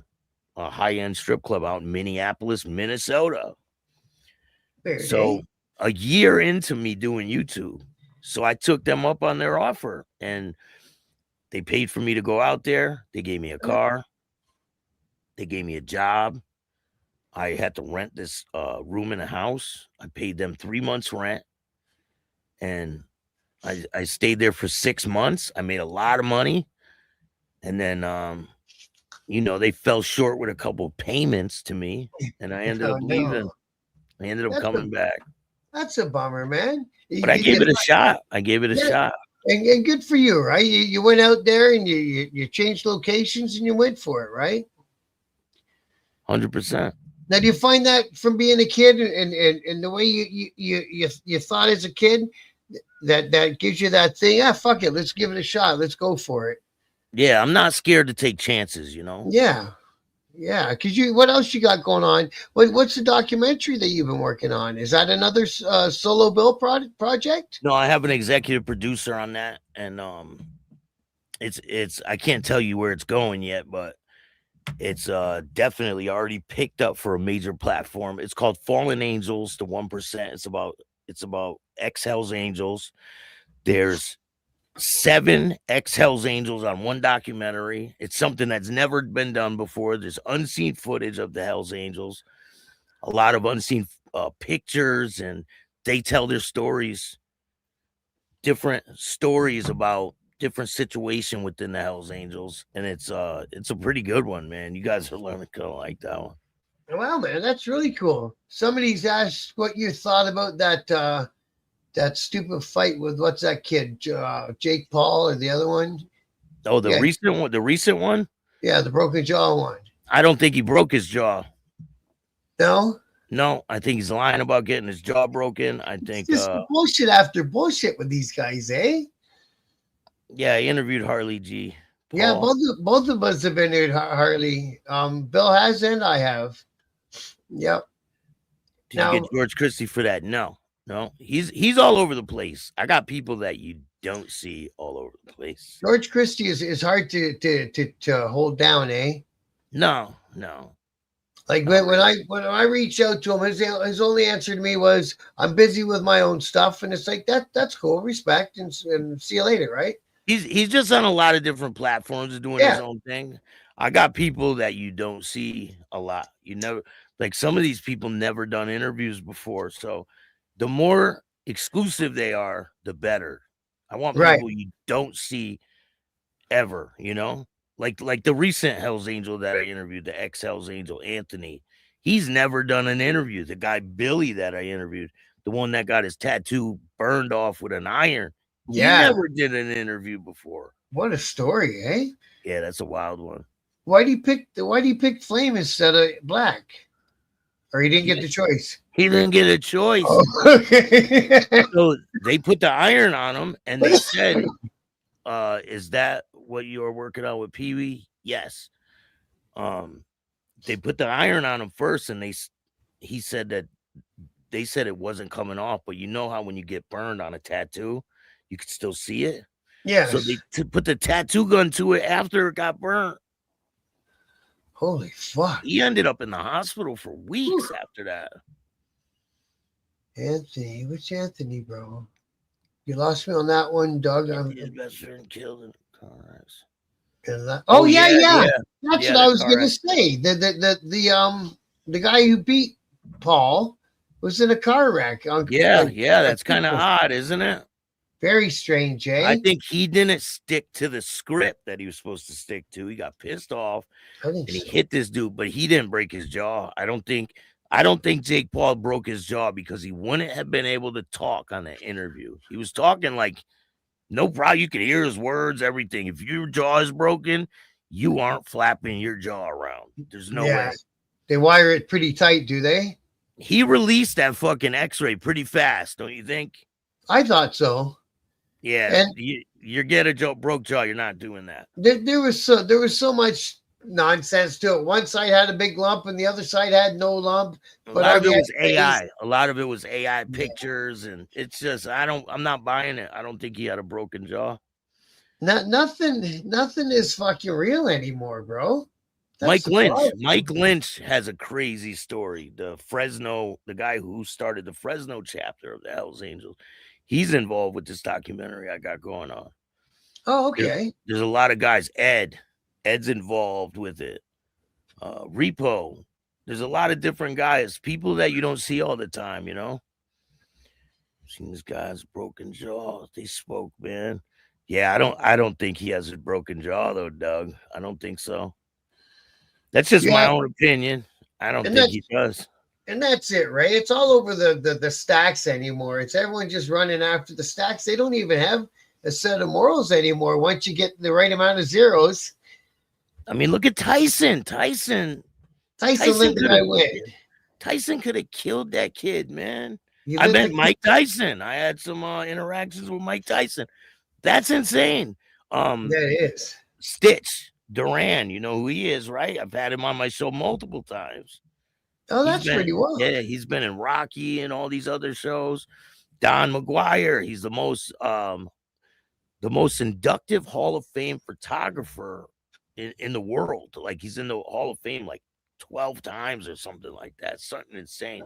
a high-end strip club out in Minneapolis, Minnesota. Weird, So eh? a year into me doing YouTube, so I took them up on their offer, and they paid for me to go out there. They gave me a car. They gave me a job. I had to rent this room in a house. I paid them 3 months rent, and I stayed there for 6 months. I made a lot of money, and then they fell short with a couple of payments to me, and I ended Oh, up leaving. no. I ended up That's coming back, That's a bummer, man. but I gave it a shot. I gave it a Yeah. shot. And good for you, right? You went out there and you changed locations and you went for it, right? 100%. Now, do you find that from being a kid and the way you thought as a kid that gives you that thing? Ah, fuck it, let's give it a shot. Let's go for it. Yeah, I'm not scared to take chances, you know? Yeah. Because what else you got going on? What's the documentary that you've been working on? Is that another solo Bill project? No, I have an executive producer on that, and it's I can't tell you where it's going yet, but it's definitely already picked up for a major platform. It's called Fallen Angels, the 1%. It's about ex-Hells Angels. There's 7 ex-Hells Angels on one documentary. It's something that's never been done before. There's unseen footage of the Hells Angels, a lot of unseen pictures, and they tell their stories, different stories about different situation within the Hells Angels, and it's a pretty good one, man. You guys are learning to like that one. Wow, man, that's really cool. Somebody's asked what you thought about that stupid fight with what's that kid, Jake Paul or the other one? Oh, the Yeah. recent one. Yeah, the broken jaw one. I don't think he broke his jaw. No, I think he's lying about getting his jaw broken. I think it's just bullshit after bullshit with these guys, eh? yeah, I interviewed Harley G. Paul. Yeah, both of us have been here, Harley. Bill has and I have. Yep. Did you get George Christie for that? No. He's all over the place. I got people that you don't see all over the place. George Christie is hard to hold down, eh? No. Like when I reached out to him, his only answer to me was, "I'm busy with my own stuff," and it's like that's cool, respect, and see you later, right? He's just on a lot of different platforms doing his Yeah, own thing. I got people that you don't see a lot. You never like some of these people never done interviews before. So the more exclusive they are, the better. I want right. people you don't see ever, you know? Like the recent Hell's Angel that I interviewed, the ex Hell's Angel, Anthony. He's never done an interview. The guy Billy that I interviewed, the one that got his tattoo burned off with an iron, he Yeah, never did an interview before. what a story, eh? Yeah, that's a wild one. Why do you pick Flame instead of Black? Or he didn't get He, the choice? he didn't get a choice. Oh, okay. So they put the iron on him and they said, is that what you are working on with Pee Wee? Yes. Um, they put the iron on him first, and he said that they said it wasn't coming off, but you know how when you get burned on a tattoo, you could still see it. So Yes. they put the tattoo gun to it after it got burnt. Holy fuck. He ended up in the hospital for weeks Whew. after that. Anthony, which Anthony, bro? You lost me on that one, Doug. His best friend killed in a car accident. Oh yeah, yeah. yeah, That's yeah. what I That was car gonna accident. say. The guy who beat Paul was in a car wreck. Yeah, Like, yeah. a That's kind of people. odd, isn't it? Very strange, I eh? think he didn't stick to the script that he was supposed to stick to. He got pissed off I think and he so. hit this dude, but he didn't break his jaw. I don't think Jake Paul broke his jaw because he wouldn't have been able to talk on the interview. He was talking like no problem. You could hear his words, everything. If your jaw is broken, you aren't flapping your jaw around. There's no Yeah. way. They wire it pretty tight, do they? He released that fucking X-ray pretty fast, don't you think? I thought so. Yeah, And you get a broke jaw. You're not doing that. there was so much nonsense to it. One side had a big lump and the other side had no lump. A But lot on of it the was X-rays, AI. A lot of it was AI yeah, pictures, and it's just I'm not buying it. I don't think he had a broken jaw. nothing is fucking real anymore, bro. That's Mike the Lynch. problem. Mike Lynch has a crazy story. The guy who started the Fresno chapter of the Hells Angels, he's involved with this documentary I got going on. Oh, There- okay. There's a lot of guys. Ed's involved with it. Repo. There's a lot of different guys, people that you don't see all the time, you know. Seen this guy's broken jaw. They spoke, man. Yeah, I don't think he has a broken jaw though, Doug. I don't think so. That's just my Yeah, own opinion. I don't and think he does. that's it, right? It's all over the stacks anymore. It's everyone just running after the stacks. They don't even have a set of morals anymore. Once you get the right amount of zeros, I mean, look at Tyson. Tyson Tyson let the could guy have win. Tyson could have killed that kid, man. He I let met the Mike Tyson. I had some interactions with Mike Tyson. That's insane. that is. Stitch Duran, you know who he is, right? I've had him on my show multiple times. Oh, that's pretty well. He's been in Rocky and all these other shows. Don McGuire, he's the most inductive Hall of Fame photographer in the world. Like he's in the Hall of Fame like 12 times or something like that. Something insane.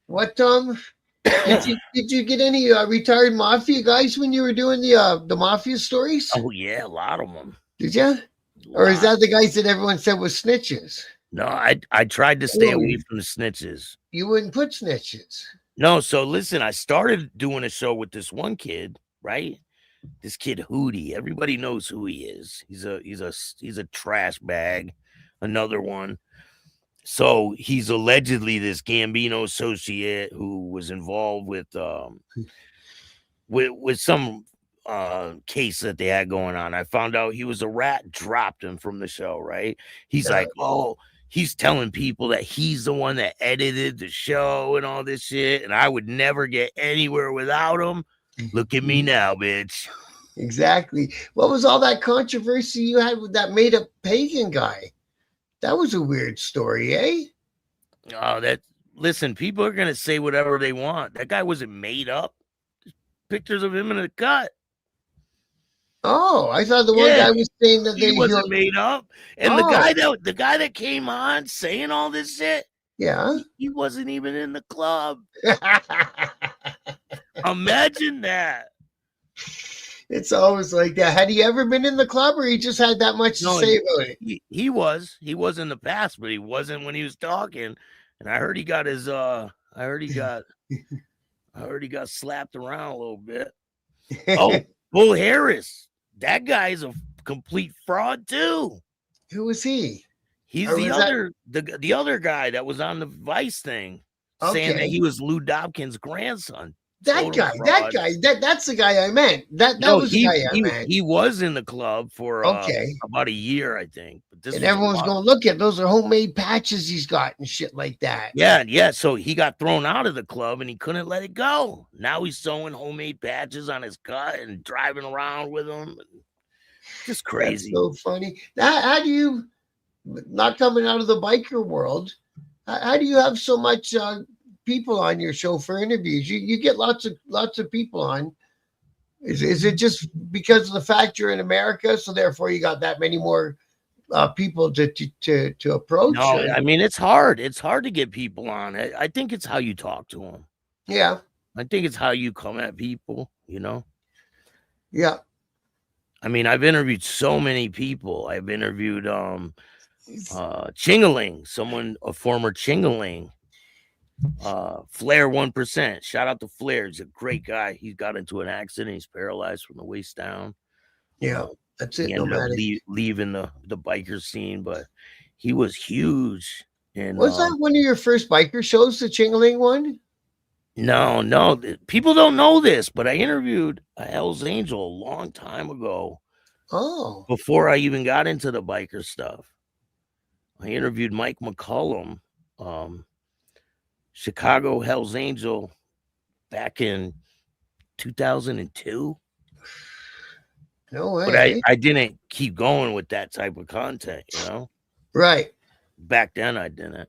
What did you get any retired mafia guys when you were doing the mafia stories? Oh yeah, a lot of them. Did you? Or is that the guys that everyone said was snitches? No, I tried to stay Oh, away from the snitches. you wouldn't put snitches. No, so listen, I started doing a show with this one kid, right? This kid Hootie. Everybody knows who he is. He's a trash bag. Another one. So he's allegedly this Gambino associate who was involved with some case that they had going on. I found out he was a rat, dropped him from the show, right? He's like, oh, he's telling people that he's the one that edited the show and all this shit, and I would never get anywhere without him. Look at me now, bitch. Exactly. What was all that controversy you had with that made up pagan guy? That was a weird story, eh? Listen, people are gonna say whatever they want. That guy wasn't made up. There's pictures of him in a cut. Oh, I thought the one Yeah, guy was saying that he wasn't made up. And the Oh, guy that came on saying all this shit, yeah. he wasn't even in the club. Imagine that. It's always like that. Had he ever been in the club, or he just had that much to No, say about it? he was in the past, but he wasn't when he was talking. And I heard he got his I heard he got slapped around a little bit. Oh, Bull Harris. That guy's a complete fraud too. Who was he? He's Or the was that other the other guy that was on the Vice thing saying that okay? he was Lou Dobkin's grandson. That Total guy, fraud. that's the guy I meant. That No, was the guy I meant. he was in the club for Okay. about a year, I think. But this And was a everyone's lot. going, look at those are homemade patches he's got and shit like that. Yeah. So he got thrown out of the club and he couldn't let it go. Now he's sewing homemade patches on his cut and driving around with them. Just crazy. That's so funny. How do you, not coming out of the biker world, how do you have so much people on your show for interviews? You get lots of people on. Is it just because of the fact you're in America, so therefore you got that many more people to approach? No, or? I mean, it's hard. It's hard to get people on. I think it's how you talk to them. Yeah, I think it's how you come at people, you know? yeah. I mean, I've interviewed so many people. I've interviewed Chingaling, a former Chingaling. Flair 1%. Shout out to Flair. He's a great guy. He got into an accident. He's paralyzed from the waist down. Yeah, that's it. He ended up Nomadic. leaving the biker scene, but he was huge. And Was that one of your first biker shows, the Chingaling one? no, people don't know this, but I interviewed a Hell's Angel a long time ago. Oh, Before I even got into the biker stuff. I interviewed Mike McCullum, Chicago Hell's Angel, back in 2002. no way. But I didn't keep going with that type of content, you know? Right. Back then I didn't.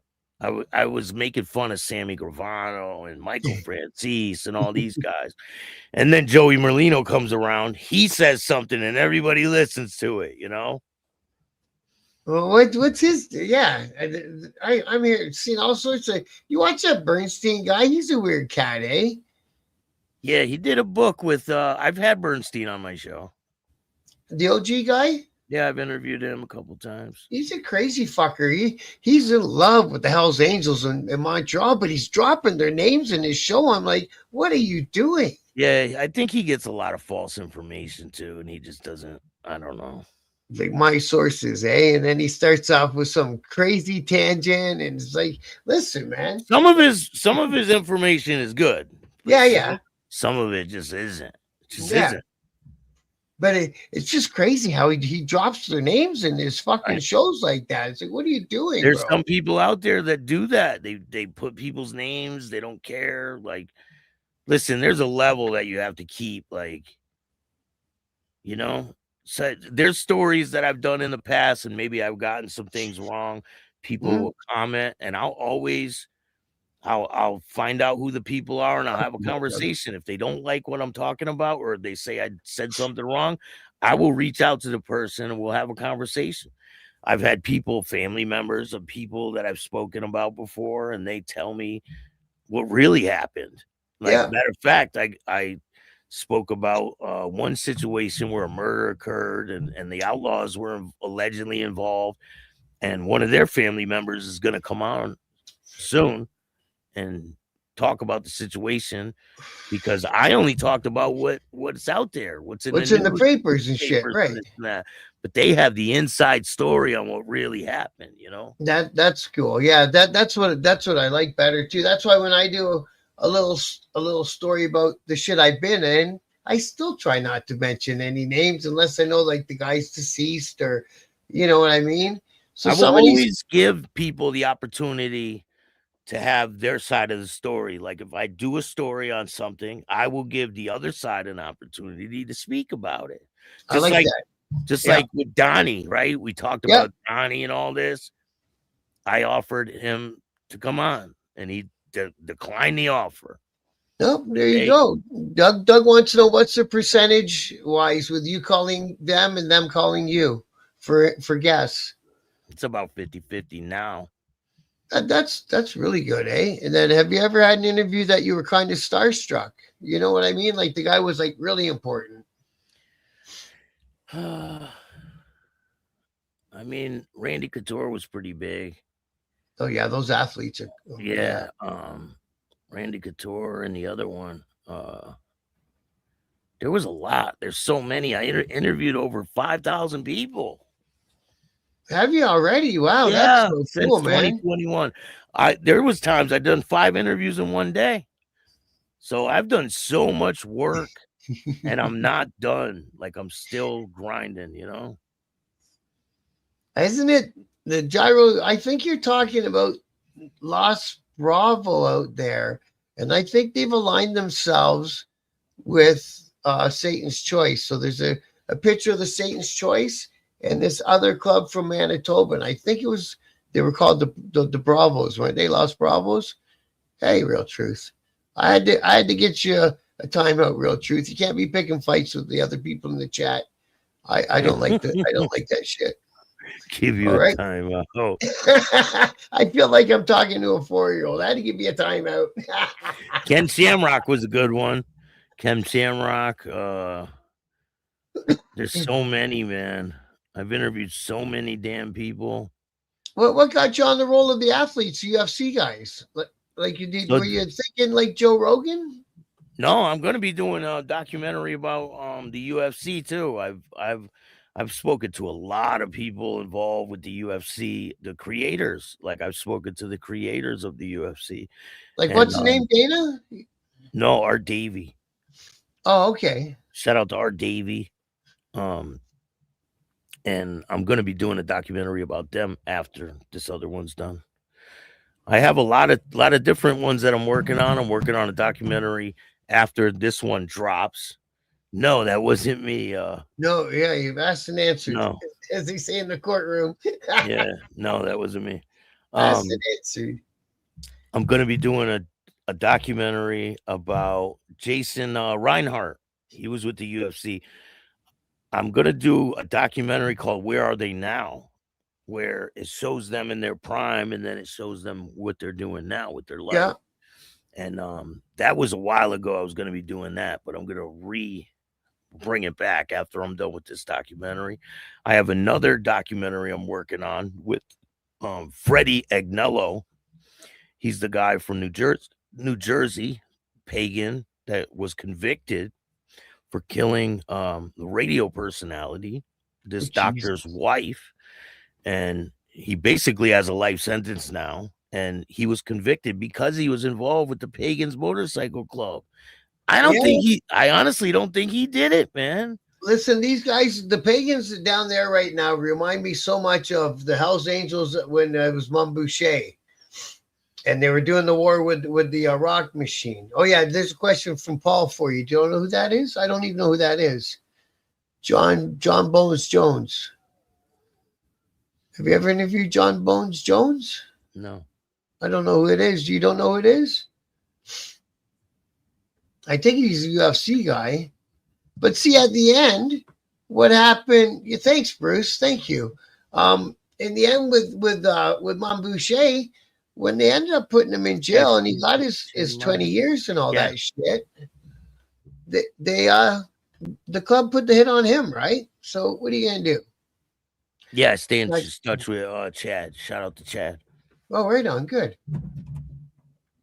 I was making fun of Sammy Gravano and Michael Francis and all these guys. And then Joey Merlino comes around. He says something and everybody listens to it, you know? Well, what's his? Yeah, I'm here seeing all sorts of. You watch that Bernstein guy? He's a weird cat, eh? Yeah, he did a book with I've had Bernstein on my show. The OG guy? Yeah, I've interviewed him a couple times. He's a crazy fucker. He's in love with the Hells Angels in Montreal, but he's dropping their names in his show. I'm like, what are you doing? Yeah, I think he gets a lot of false information too, and he just doesn't. I don't know. Like my sources, eh? And then he starts off with some crazy tangent, and it's like, listen, man. Some of his information is good. Yeah. Some of it just isn't. It just isn't. But it's just crazy how he drops their names in his fucking shows like that. It's like, what are you doing? There's bro? some people out there that do that. They put people's names. They don't care. Like, listen, there's a level that you have to keep. Like, you know. So there's stories that I've done in the past, and maybe I've gotten some things wrong. People will comment, and I'll find out who the people are, and I'll have a conversation. If they don't like what I'm talking about, or they say I said something wrong, I will reach out to the person and we'll have a conversation. I've had people, family members of people that I've spoken about before, and they tell me what really happened. Like, matter of fact, I spoke about one situation where a murder occurred and the outlaws were allegedly involved, and one of their family members is going to come on soon and talk about the situation, because I only talked about what's out there, what's in the papers and shit, right? But they have the inside story on what really happened, you know. That's cool. Yeah, that's what I like better too. That's why when I do a little story about the shit I've been in, I still try not to mention any names unless I know like the guy's deceased, or you know what I mean. So I will always give people the opportunity to have their side of the story. Like, if I do a story on something, I will give the other side an opportunity to speak about it. Just like that. Just like with Donnie, right? We talked about Donnie and all this. I offered him to come on, and he declined the offer. Nope, there you Hey, go. Doug wants to know what's the percentage wise with you calling them and them calling you for guests. it's about 50-50 now. That's really good, eh? And then have you ever had an interview that you were kind of starstruck? You know what I mean? Like the guy was like really important. I mean, Randy Couture was pretty big. Oh yeah, those athletes are. Oh, Yeah. Randy Couture and the other one. There was a lot. There's so many. I interviewed over 5,000 people. Have you already? Wow, that's Yeah, so since cool, man. 2021. There was times I've done 5 interviews in one day. So I've done so much work and I'm not done. Like I'm still grinding, you know? Isn't it the gyro? I think you're talking about Los Bravo out there, and I think they've aligned themselves with Satan's Choice. So there's a picture of the Satan's Choice and this other club from Manitoba, and I think it was they were called the Bravos, weren't they? Los Bravos. Hey, Real Truth. I had to get you a timeout, Real Truth. You can't be picking fights with the other people in the chat. I don't like that. I don't like that shit. Give you All a right. timeout. Oh. I feel like I'm talking to a 4-year-old. I had to give me a timeout. Ken Shamrock was a good one. Ken Shamrock. There's so many, man. I've interviewed so many damn people. What got you on the role of the athletes, UFC guys? Like you did? So, were you thinking like Joe Rogan? no, I'm going to be doing a documentary about the UFC too. I've spoken to a lot of people involved with the UFC, the creators. Like I've spoken to the creators of the UFC. Like And, what's the name? Dana? No, Art Davey. Oh, okay. Shout out to Art Davey. And I'm going to be doing a documentary about them after this other one's done. I have a lot of different ones that I'm working on. I'm working on a documentary after this one drops. No, that wasn't me. No, yeah, you've asked and answered. No. As they say in the courtroom. Yeah, no, that wasn't me. Asked and answered. I'm going to be doing a documentary about Jason Reinhart. He was with the UFC. I'm going to do a documentary called Where Are They Now? Where it shows them in their prime and then it shows them what they're doing now with their life. Yeah. And that was a while ago. I was going to be doing that, but I'm going to bring it back after I'm done with this documentary. I have another documentary I'm working on with Freddie Agnello. He's the guy from New Jersey, pagan that was convicted for killing the radio personality, this doctor's wife. And he basically has a life sentence now. And he was convicted because he was involved with the Pagans Motorcycle Club. I honestly don't think he did it, man. Listen, these guys, the Pagans down there right now remind me so much of the Hells Angels when it was Mom Boucher. And they were doing the war with the rock machine. Oh, yeah, there's a question from Paul for you. Do you know who that is? I don't even know who that is. John Bones Jones. Have you ever interviewed John Bones Jones? No. I don't know who it is. You don't know who it is? I think he's a UFC guy. But see, at the end, what happened? Thanks, Bruce. Thank you. In the end, with Mom Boucher, when they ended up putting him in jail and he got his 20 years and all that shit, the club put the hit on him, right? So what are you gonna do? Yeah, I stay in touch with Chad. Shout out to Chad. Oh, right on. Good.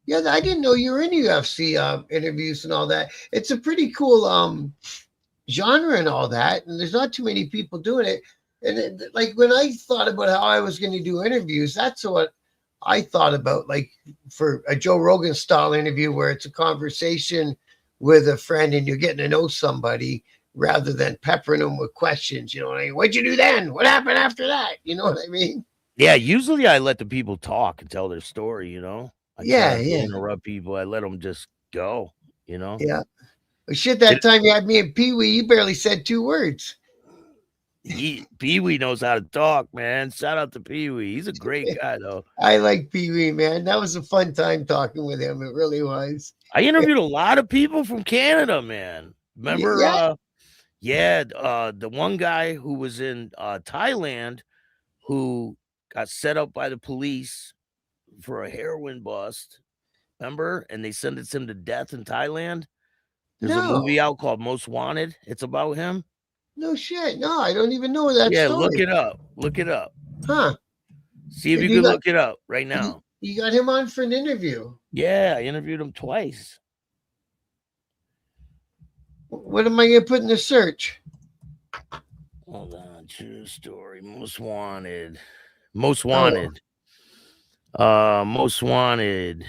Yeah, I didn't know you were in UFC interviews and all that. It's a pretty cool genre and all that, and there's not too many people doing it. And like when I thought about how I was going to do interviews, that's what I thought about, like for a Joe Rogan style interview where it's a conversation with a friend and you're getting to know somebody rather than peppering them with questions. You know what I mean? What'd you do then? What happened after that? You know what I mean? Yeah, usually I let the people talk and tell their story, you know? I interrupt people. I let them just go, you know? Yeah. But shit, that time you had me and Pee Wee, you barely said 2 words. Pee Wee knows how to talk, man. Shout out to Pee Wee. He's a great guy, though. I like Pee Wee, man. That was a fun time talking with him. It really was. I interviewed a lot of people from Canada, man. Remember, Yeah. the one guy who was in Thailand who got set up by the police for a heroin bust. Remember? And they sentenced him to death in Thailand. There's a No. movie out called Most Wanted. It's about him. No shit. No, I don't even know that Yeah, story. look it up. Look it up. Huh. See if And you you can got- look it up right now. You got him on for an interview. Yeah, I interviewed him twice. What am I going to put in the search? Hold on. True story. Most Wanted. Most Wanted. Most Wanted.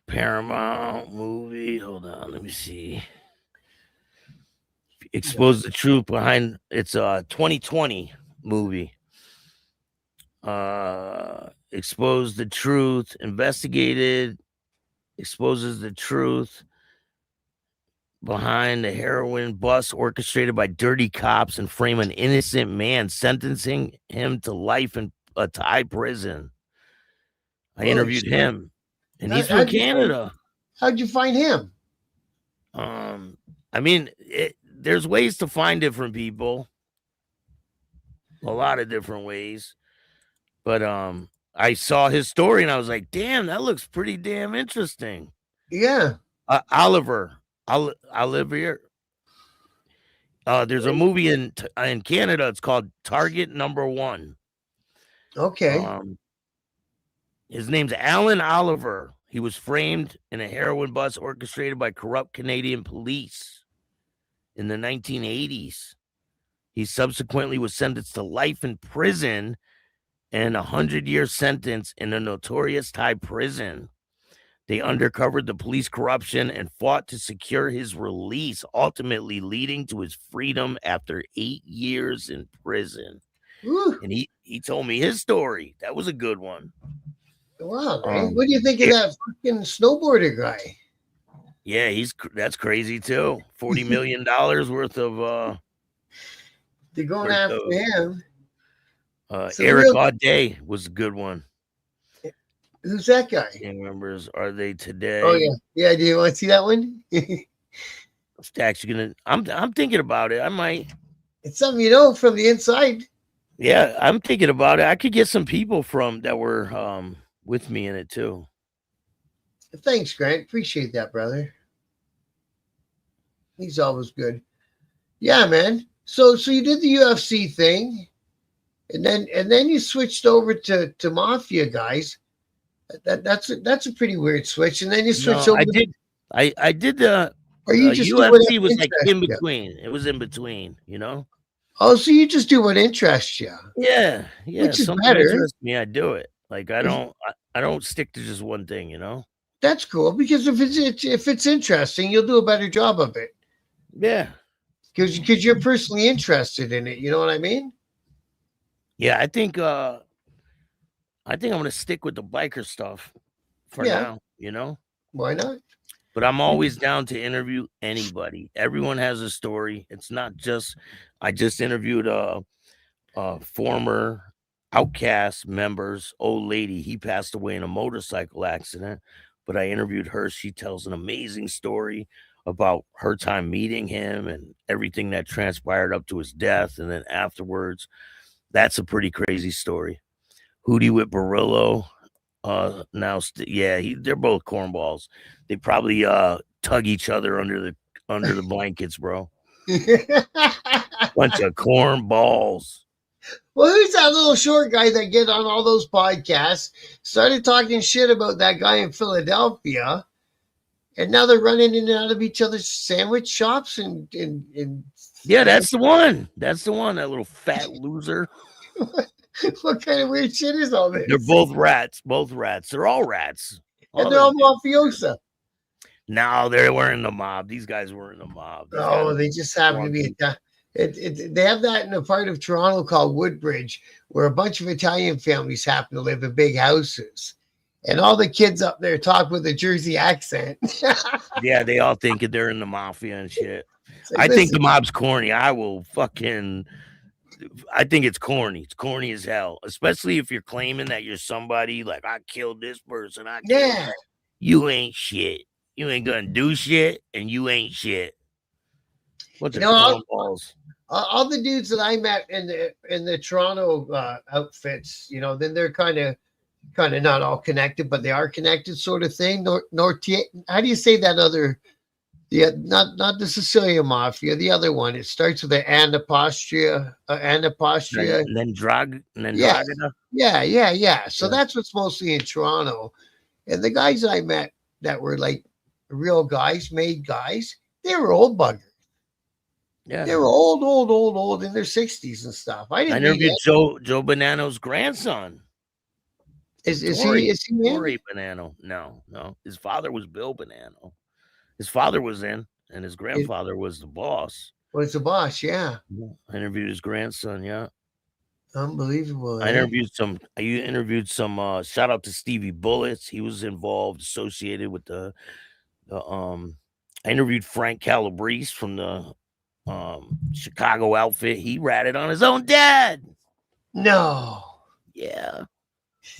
Paramount movie. Hold on, let me see. Expose the truth behind it's a 2020 movie. Expose the truth, exposes the truth behind the heroin bust orchestrated by dirty cops and frame an innocent man, sentencing him to life in a Thai prison. I interviewed him, and he's from Canada. How'd you find him? I mean, there's ways to find different people, a lot of different ways. But I saw his story and I was like, damn, that looks pretty damn interesting. Yeah. Oliver. There's a movie in Canada. It's called Target Number One. Okay. His name's Alan Oliver. He was framed in a heroin bust orchestrated by corrupt Canadian police in the 1980s. He subsequently was sentenced to life in prison and a 100-year sentence in a notorious Thai prison. They uncovered the police corruption and fought to secure his release, ultimately leading to his freedom after 8 years in prison. Woo. And he told me his story. That was a good one. Wow, man. What do you think of that fucking snowboarder guy? Yeah, that's crazy too. $40 million worth of they're going after him. Eric Audet was a good one. Who's that guy? Members Are They Today? Oh yeah. Do you want to see that one? Staxx, I'm thinking about it. I might. It's something you know from the inside. Yeah, I'm thinking about it. I could get some people from that were with me in it too. Thanks, Grant. Appreciate that, brother. He's always good. Yeah, man. So you did the UFC thing, and then you switched over to Mafia guys. That's a pretty weird switch. And then you switched over. I did the. Or you just UFC was like in between. It was in between, you know. Oh, so you just do what interests you. Yeah. Which is Something better. interests me, I do it. Like I don't stick to just one thing, you know. That's cool because if it's interesting, you'll do a better job of it. Yeah. Because you're personally interested in it. You know what I mean? Yeah, I think I'm gonna stick with the biker stuff for now, you know. Why not? But I'm always down to interview anybody. Everyone has a story. It's not just I just interviewed a former Outcast member's old lady. He passed away in a motorcycle accident, but I interviewed her. She tells an amazing story about her time meeting him and everything that transpired up to his death. And then afterwards, that's a pretty crazy story. Hootie with Barillo. They're both cornballs. They probably tug each other under the blankets, bro. Bunch of cornballs. Well, who's that little short guy that get on all those podcasts? Started talking shit about that guy in Philadelphia, and now they're running in and out of each other's sandwich shops and yeah, that's the one. That's the one. That little fat loser. What kind of weird shit is all this? They're both rats. Both rats. They're all rats. And they're all mafiosa. No, they weren't in the mob. These guys weren't in the mob. They just happen to be. They have that in a part of Toronto called Woodbridge, where a bunch of Italian families happen to live in big houses. and all the kids up there talk with a Jersey accent. It's Yeah, they all think they're in the mafia and shit. like, I think listen, the mob's corny. I think it's corny. It's corny as hell, especially if you're claiming that you're somebody like I killed this person. I killed yeah. that. You ain't shit. You ain't gonna do shit, and you ain't shit. Bunch You of know, cornballs. all the dudes that I met in the Toronto outfits, you know, then they're kind of not all connected, but they are connected, sort of thing. How do you say that other? Yeah, not the Sicilian Mafia, the other one. It starts with an anapostria. Then Yeah, Dragada. yeah. So Yeah. that's what's mostly in Toronto. And the guys I met that were like real guys, made guys, they were old buggers. Yeah. They were old in their 60s and stuff. I I didn't meet interviewed it. Joe Bonanno's grandson. Is he in? Torrey Bonanno. No. His father was Bill Bonanno. His father was in, and his grandfather was the boss. Was the boss? Yeah. I interviewed his grandson. Yeah. Unbelievable. I Eh? interviewed some shout out to Stevie Bullets. He was involved, associated with the I interviewed Frank Calabrese from the Chicago outfit. He ratted on his own dad. No. Yeah.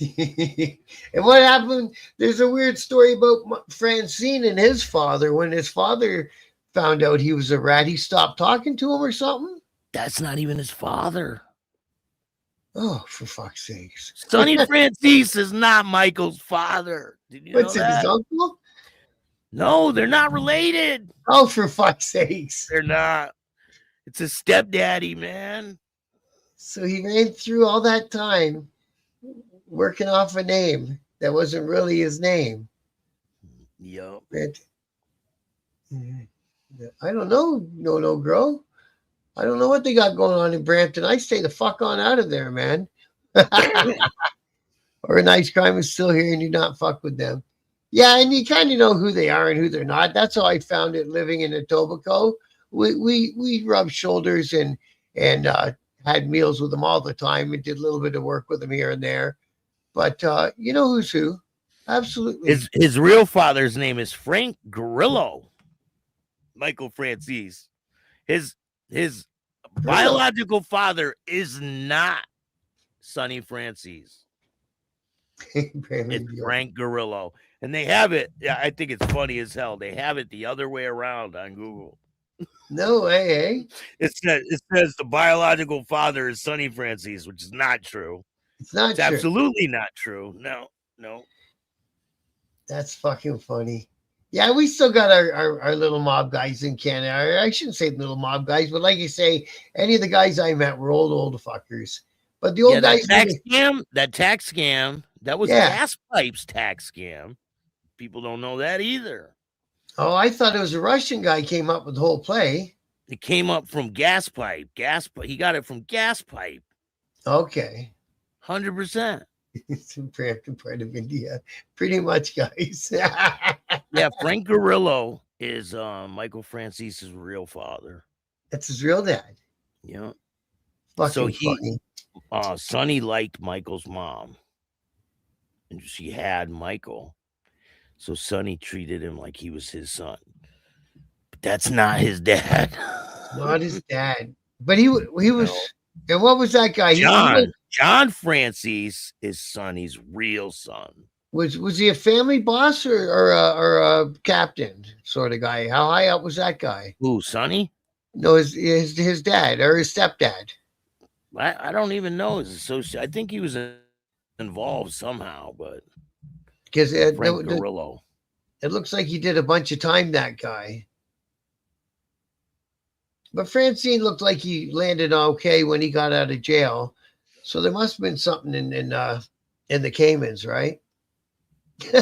And what happened? There's a weird story about Francine and his father. When his father found out he was a rat, he stopped talking to him or something. That's not even his father. Oh, for fuck's sakes. Sonny Francis is not Michael's father. Did you What's know it, that? his uncle? No, they're not related. Oh, for fuck's sakes. They're not. It's his stepdaddy, man. So he ran through all that time working off a name that wasn't really his name. Yup. I don't know, no girl. I don't know what they got going on in Brampton. I stay the fuck on out of there, man. Or a nice crime is still here and you not fuck with them. Yeah, and you kind of know who they are and who they're not. That's how I found it living in Etobicoke. We rubbed shoulders and had meals with them all the time and did a little bit of work with them here and there. But you know who's who. Absolutely. His real father's name is Frank Grillo. Michael Francis. His biological father is not Sonny Francis. It's Frank Grillo. And they have it. Yeah, I think it's funny as hell. They have it the other way around on Google. No way, eh? It says the biological father is Sonny Francis, which is not true. It's not true. Absolutely not true. No. That's fucking funny. Yeah, we still got our little mob guys in Canada. I shouldn't say little mob guys, but like you say, any of the guys I met were old fuckers. But the old guys, that tax scam, that was Gas Pipe's tax scam. People don't know that either. Oh, I thought it was a Russian guy came up with the whole play. It came up from Gas Pipe. He got it from Gas Pipe. Okay. 100%. It's in Brampton, part of India. Pretty much, guys. Yeah, Frank Grillo is Michael Francis's real father. That's his real dad. Yeah. Fucking funny. Sonny liked Michael's mom. And she had Michael. So Sonny treated him like he was his son. But that's not his dad. Not his dad. But he was. No. And what was that guy? John Francis is Sonny's real son. Was he a family boss or a captain sort of guy? How high up was that guy? Who, Sonny? No, his dad or his stepdad. I don't even know his associate. I think he was involved somehow, but because Frank Grillo. It looks like he did a bunch of time, that guy. But Francine looked like he landed okay when he got out of jail. So there must have been something in the Caymans, right?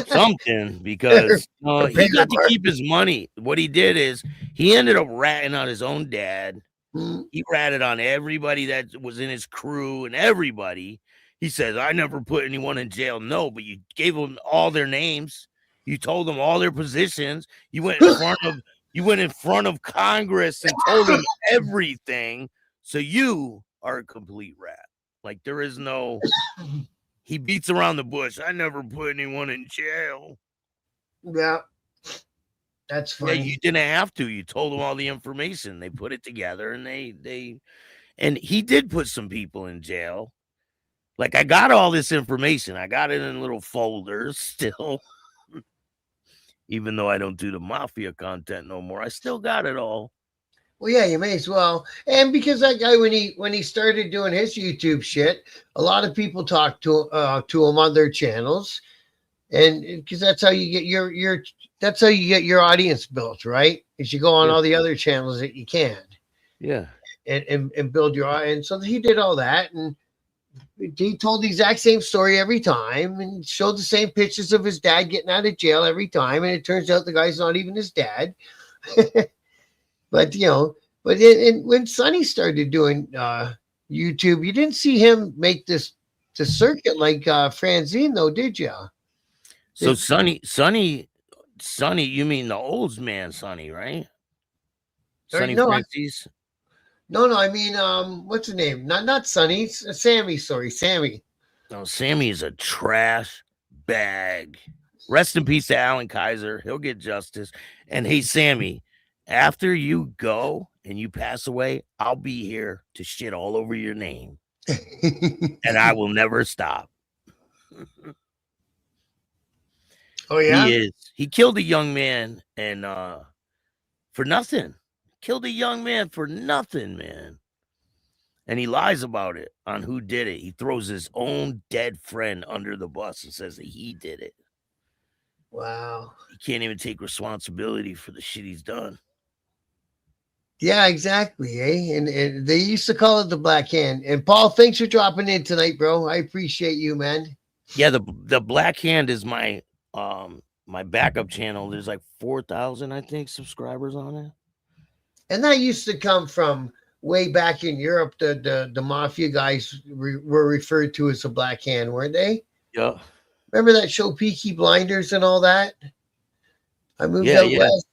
Something, because he got to keep his money. What he did is he ended up ratting on his own dad. Mm-hmm. He ratted on everybody that was in his crew and everybody. He says, I never put anyone in jail. No, but you gave them all their names. You told them all their positions. You went in front of Congress and told them everything. So you are a complete rat. Like there is no He beats around the bush. I never put anyone in jail. Yeah. That's Yeah, funny. you didn't have to. You told them all the information. They put it together, and and he did put some people in jail. Like, I got all this information. I got it in little folders still. Even though I don't do the mafia content no more, I still got it all. Well, yeah, you may as well. And because that guy, when he started doing his YouTube shit, a lot of people talked to him on their channels, and because that's how you get your that's how you get your audience built, right? Is you go on Yeah. all the other channels that you can, Yeah. and build your audience. So he did all that, and he told the exact same story every time, and showed the same pictures of his dad getting out of jail every time, and it turns out the guy's not even his dad. But when Sonny started doing YouTube, you didn't see him make the circuit like Franzine, though, did you? So Sonny, you mean the old man Sonny, right? Sonny No, Francis? no, I mean, what's his name? Not Sonny, Sammy. Sorry, Sammy. No, Sammy is a trash bag. Rest in peace to Alan Kaiser. He'll get justice. And hey, Sammy, after you go and you pass away, I'll be here to shit all over your name. And I will never stop. Oh yeah, He killed a young man and for nothing. Killed a young man for nothing, man. And he lies about it on who did it. He throws his own dead friend under the bus and says that he did it. wow. He can't even take responsibility for the shit he's done. Yeah, exactly. And they used to call it the Black Hand. And Paul, thanks for dropping in tonight, bro. I appreciate you, man. Yeah, the Black Hand is my my backup channel. There's like 4,000, I think, subscribers on it. And that used to come from way back in Europe. The mafia guys were referred to as a Black Hand, weren't they? Yeah. Remember that show Peaky Blinders and all that? I moved out west.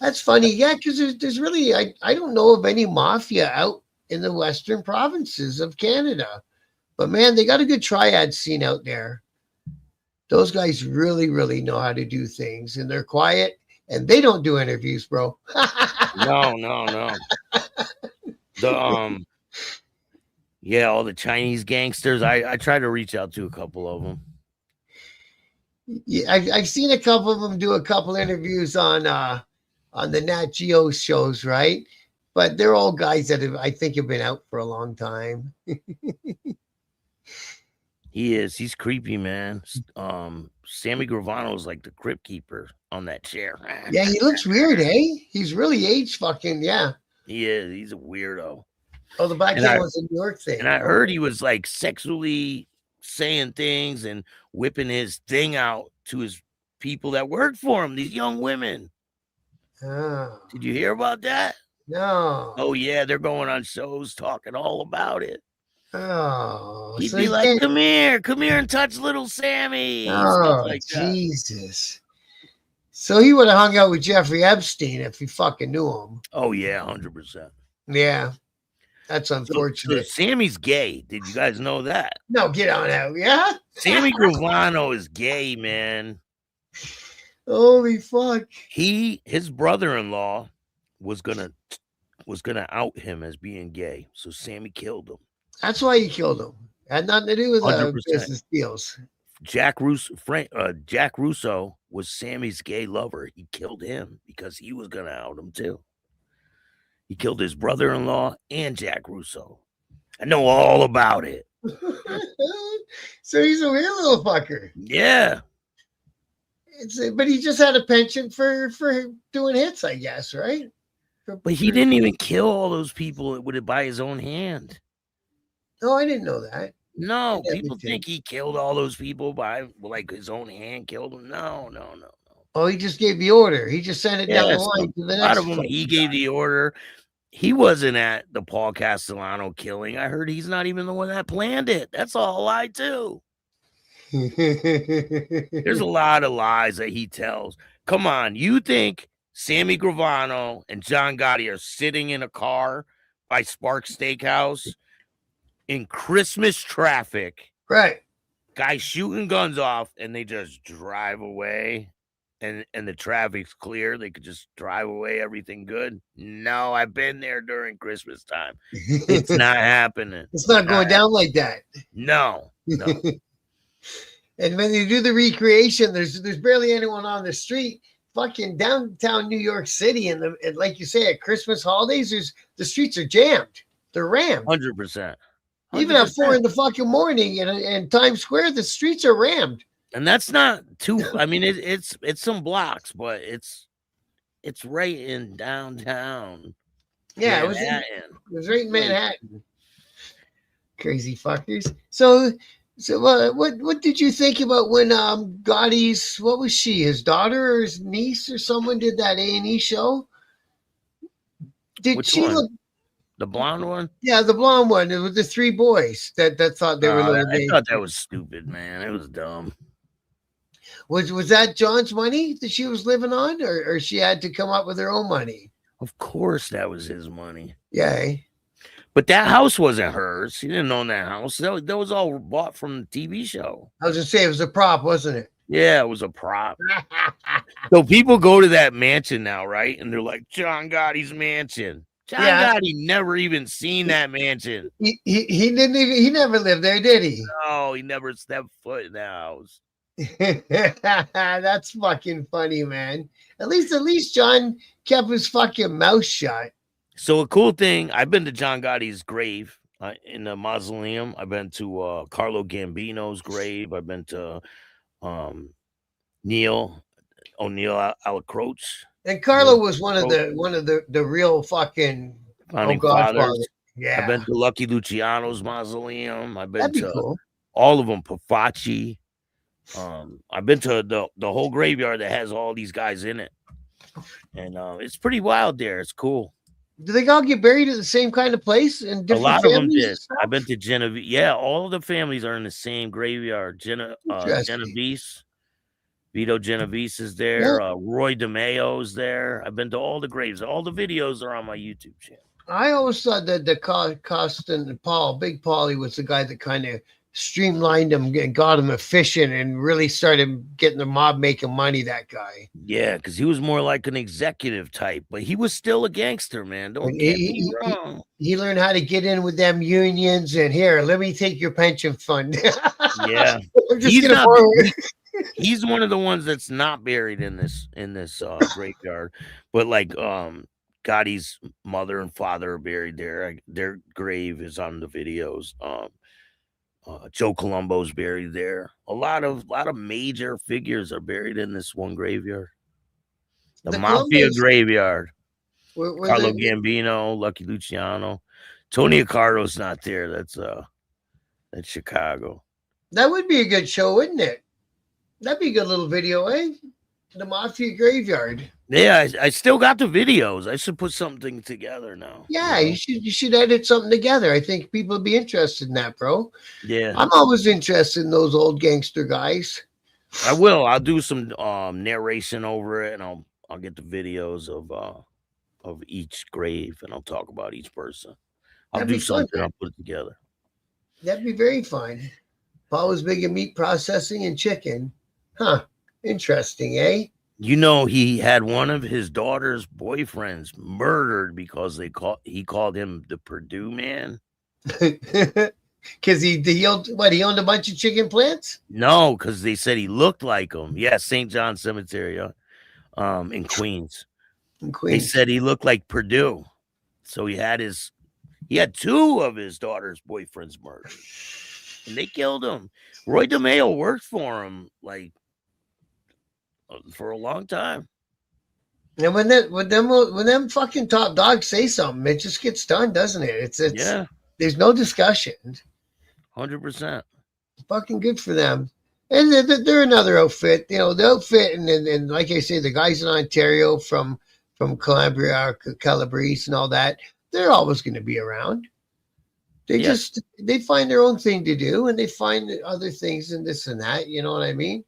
That's funny. Yeah, because there's really, I don't know of any mafia out in the western provinces of Canada. But man, they got a good triad scene out there. Those guys really, really know how to do things, and they're quiet, and they don't do interviews, bro. No. The yeah, all the Chinese gangsters. I try to reach out to a couple of them. Yeah, I've seen a couple of them do a couple interviews on the Nat Geo shows, right? But they're all guys that I think have been out for a long time. He's creepy, man. Sammy Gravano is like the crypt keeper on that chair. Yeah, he looks weird, eh? He's really aged fucking, yeah. He is. He's a weirdo. Oh, the Black Hand was a New York thing. And I heard he was like sexually saying things and whipping his thing out to his people that worked for him, these young women. Oh. Did you hear about that? No. Oh, yeah, they're going on shows talking all about it. Oh. He'd be like, come here and touch little Sammy. Oh, like Jesus. So he would have hung out with Jeffrey Epstein if he fucking knew him. Oh, yeah, 100%. Yeah. That's unfortunate. So Sammy's gay. Did you guys know that? No, get on out. Yeah? Sammy Gravano is gay, man. Holy fuck. His brother-in-law was gonna out him as being gay. So Sammy killed him. That's why he killed him. Had nothing to do with 100%. business deals. Jack Russo was Sammy's gay lover. He killed him because he was gonna out him too. He killed his brother-in-law and Jack Russo. I know all about it. So he's a real little fucker. Yeah. But he just had a penchant for doing hits, I guess, right? But he didn't even kill all those people with it by his own hand. No, I didn't know that. No, people think he killed all those people by like his own hand killed them. No. Oh, he just gave the order. He just sent it down the line to the next. A lot of them, he gave the order. He wasn't at the Paul Castellano killing. I heard he's not even the one that planned it. That's all a lie too. There's a lot of lies that he tells. Come on, you think Sammy Gravano and John Gotti are sitting in a car by Sparks Steakhouse in Christmas traffic, right? guys shooting guns off, and they just drive away, and the traffic's clear. They could just drive away, everything good. No, I've been there during Christmas time. It's not happening. It's not going down like that. No. And when you do the recreation, there's barely anyone on the street. Fucking downtown New York City, and like you say, at Christmas holidays, the streets are jammed. They're rammed. 100%. Even at 4 in the fucking morning in Times Square, the streets are rammed. And that's not too. I mean, it's some blocks, but it's right in downtown. Yeah, Manhattan. it was right in Manhattan. Crazy fuckers. So what did you think about when Gotti's, what was she, his daughter or his niece or someone did that A&E show? Which she one? Look? The blonde one? Yeah, the blonde one. It was the 3 boys that thought they were little I thought that was stupid, man. It was dumb. Was that John's money that she was living on, or she had to come up with her own money? Of course that was his money. Yeah. But that house wasn't hers. She didn't own that house. That was all bought from the TV show. I was going to say, it was a prop, wasn't it? Yeah, it was a prop. So people go to that mansion now, right? And they're like, John Gotti's mansion. John Gotti never even seen that mansion. He never lived there, did he? No, he never stepped foot in the house. That's fucking funny, man. At least John kept his fucking mouth shut. So a cool thing, I've been to John Gotti's grave in the mausoleum. I've been to Carlo Gambino's grave. I've been to O'Neill Alacroce. And Carlo was one of the real fucking godfathers. Yeah. I've been to Lucky Luciano's mausoleum. I've been That'd be cool. All of them, Pafacci. I've been to the whole graveyard that has all these guys in it. And it's pretty wild there. It's cool. Do they all get buried at the same kind of place? And a lot of them did. I've been to Genovese. Yeah, all of the families are in the same graveyard. Genovese. Vito Genovese is there. Yeah. Roy DeMayo's there. I've been to all the graves. All the videos are on my YouTube channel. I always thought that the Costin Paul, Big Paulie, was the guy that kind of streamlined him and got him efficient and really started getting the mob making money, that guy. Yeah, because he was more like an executive type, but he was still a gangster, man. Don't get me wrong. He learned how to get in with them unions and here, let me take your pension fund. Yeah. He's one of the ones that's not buried in this graveyard, but like Gotti's mother and father are buried there. Their grave is on the videos. Joe Colombo's buried there. A lot of major figures are buried in this one graveyard. The Mafia graveyard. Carlo Gambino, Lucky Luciano. Tony Accardo's not there. That's Chicago. That would be a good show, wouldn't it? That'd be a good little video, eh? The Mafia graveyard. Yeah, I still got the videos. I should put something together now. Yeah, you should edit something together. I think people would be interested in that, bro. Yeah. I'm always interested in those old gangster guys. I will. I'll do some narration over it, and I'll get the videos of each grave, and I'll talk about each person. I'll do something. I'll put it together. That'd be very fun. Paul was big in meat processing and chicken. Huh. Interesting, eh? You know, he had one of his daughter's boyfriends murdered because he called him the Purdue man. Because he owned a bunch of chicken plants? No, because they said he looked like him. Yeah, St. John Cemetery in Queens. They said he looked like Purdue. So he had 2 of his daughter's boyfriends murdered. And they killed him. Roy DeMayo worked for him for a long time. And when them fucking top dogs say something, it just gets done, doesn't it? It's yeah. There's no discussion. 100%. Fucking good for them. And they're another outfit. You know, the outfit and like I say, the guys in Ontario from Calabriese and all that, they're always going to be around. They find their own thing to do, and they find other things and this and that. You know what I mean?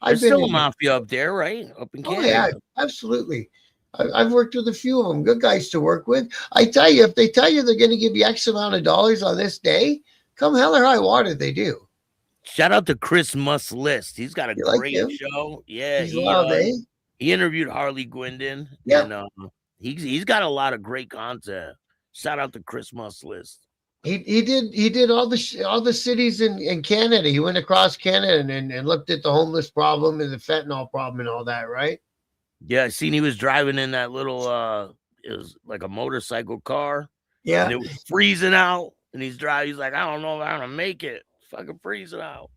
There's still a mafia up there, right? Up in Canada. Oh, yeah, absolutely. I've worked with a few of them. Good guys to work with. I tell you, if they tell you they're going to give you X amount of dollars on this day, come hell or high water, they do. Shout out to Chris Must List. He's got a You like great him? show. Yeah, He's loud, eh? he interviewed Harley Gwindon, Yeah. and he's got a lot of great content. Shout out to Chris Must List. He did all the cities in Canada. He went across Canada and looked at the homeless problem and the fentanyl problem and all that, right? Yeah, I seen he was driving in that little it was like a motorcycle car, and Yeah. it was freezing out, and he's driving. He's like, I don't know if I'm gonna make it. It's fucking freezing out.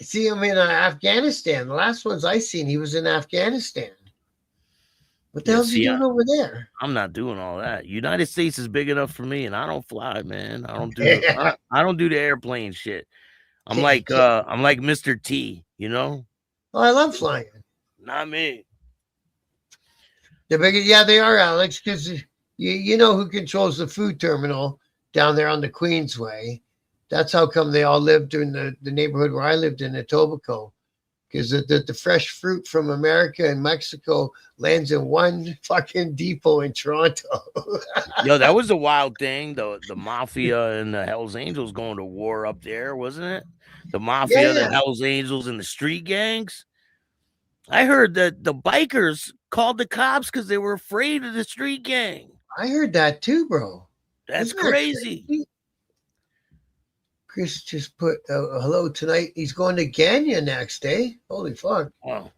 See him in Afghanistan. The last ones I seen, he was in Afghanistan. What the hell's he doing over there? I'm not doing all that. United States is big enough for me, and I don't fly, man. I don't do I don't do the airplane shit. I'm like Mr. T, you know? Oh, I love flying. Not me. The bigger, yeah, they are, Alex, because you know who controls the food terminal down there on the Queensway. That's how come they all lived in the neighborhood where I lived in Etobicoke. Because the fresh fruit from America and Mexico lands in one fucking depot in Toronto. Yo, that was a wild thing. The mafia and the Hells Angels going to war up there, wasn't it? The mafia, the Hells Angels, and the street gangs. I heard that the bikers called the cops because they were afraid of the street gang. I heard that too, bro. That's crazy. Chris just put hello tonight. He's going to Ganya next, eh? Holy fuck. Wow.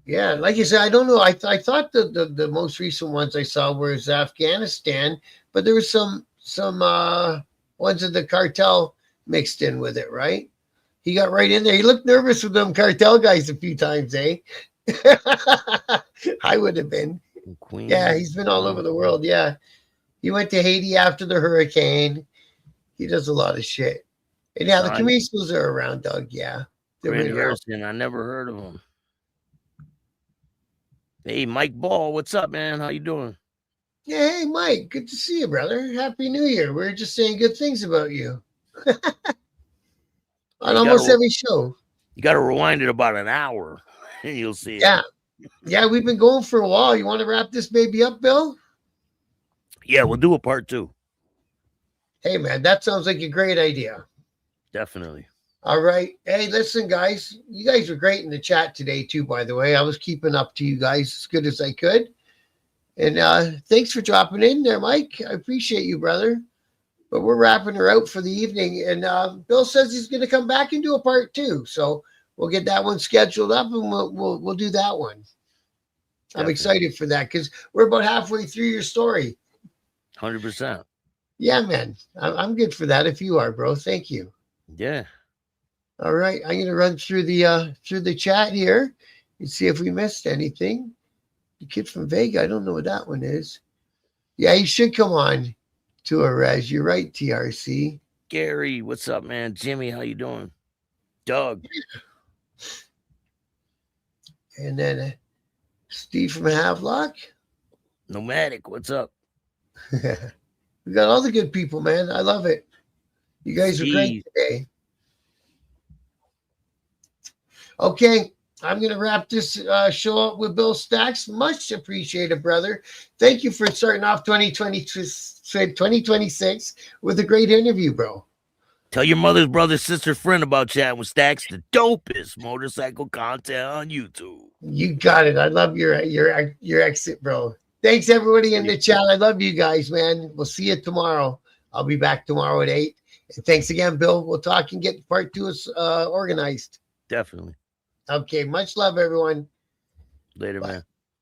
Yeah, like you said, I don't know. I thought the most recent ones I saw was Afghanistan, but there was some ones of the cartel mixed in with it, right? He got right in there. He looked nervous with them cartel guys a few times, eh? I would have been. Queen. Yeah, he's been all over the world. Yeah. He went to Haiti after the hurricane. He does a lot of shit. And yeah, the Camiscos are around, Doug. Yeah. Randy Harrison, I never heard of him. Hey, Mike Ball, what's up, man? How you doing? Yeah, hey, Mike. Good to see you, brother. Happy New Year. We're just saying good things about you. On almost every show. You got to rewind it about an hour, and you'll see it. Yeah. Yeah, we've been going for a while. You want to wrap this baby up, Bill? Yeah, we'll do a part 2. Hey, man, that sounds like a great idea. Definitely. All right. Hey, listen, guys. You guys were great in the chat today, too, by the way. I was keeping up to you guys as good as I could. And thanks for dropping in there, Mike. I appreciate you, brother. But we're wrapping her out for the evening. And Bill says he's going to come back and do a part 2. So we'll get that one scheduled up, and we'll do that one. Definitely. I'm excited for that because we're about halfway through your story. 100%. Yeah, man. I'm good for that if you are, bro. Thank you. Yeah. All right. I'm going to run through the chat here and see if we missed anything. The kid from Vega, I don't know what that one is. Yeah, he should come on to a res. You're right, TRC. Gary, what's up, man? Jimmy, how you doing? Doug. And then Steve from Havelock. Nomadic, what's up? We got all the good people, man. I love it. You guys are great today. Okay, I'm going to wrap this show up with Bill Staxx. Much appreciated, brother. Thank you for starting off 2026 with a great interview, bro. Tell your mother's brother, sister, friend about Chattin With Staxx, the dopest motorcycle content on YouTube. You got it. I love your exit, bro. Thanks, everybody in the chat. I love you guys, man. We'll see you tomorrow. I'll be back tomorrow at 8. And thanks again, Bill. We'll talk and get part 2 organized. Definitely. Okay. Much love, everyone. Later, Bye. man.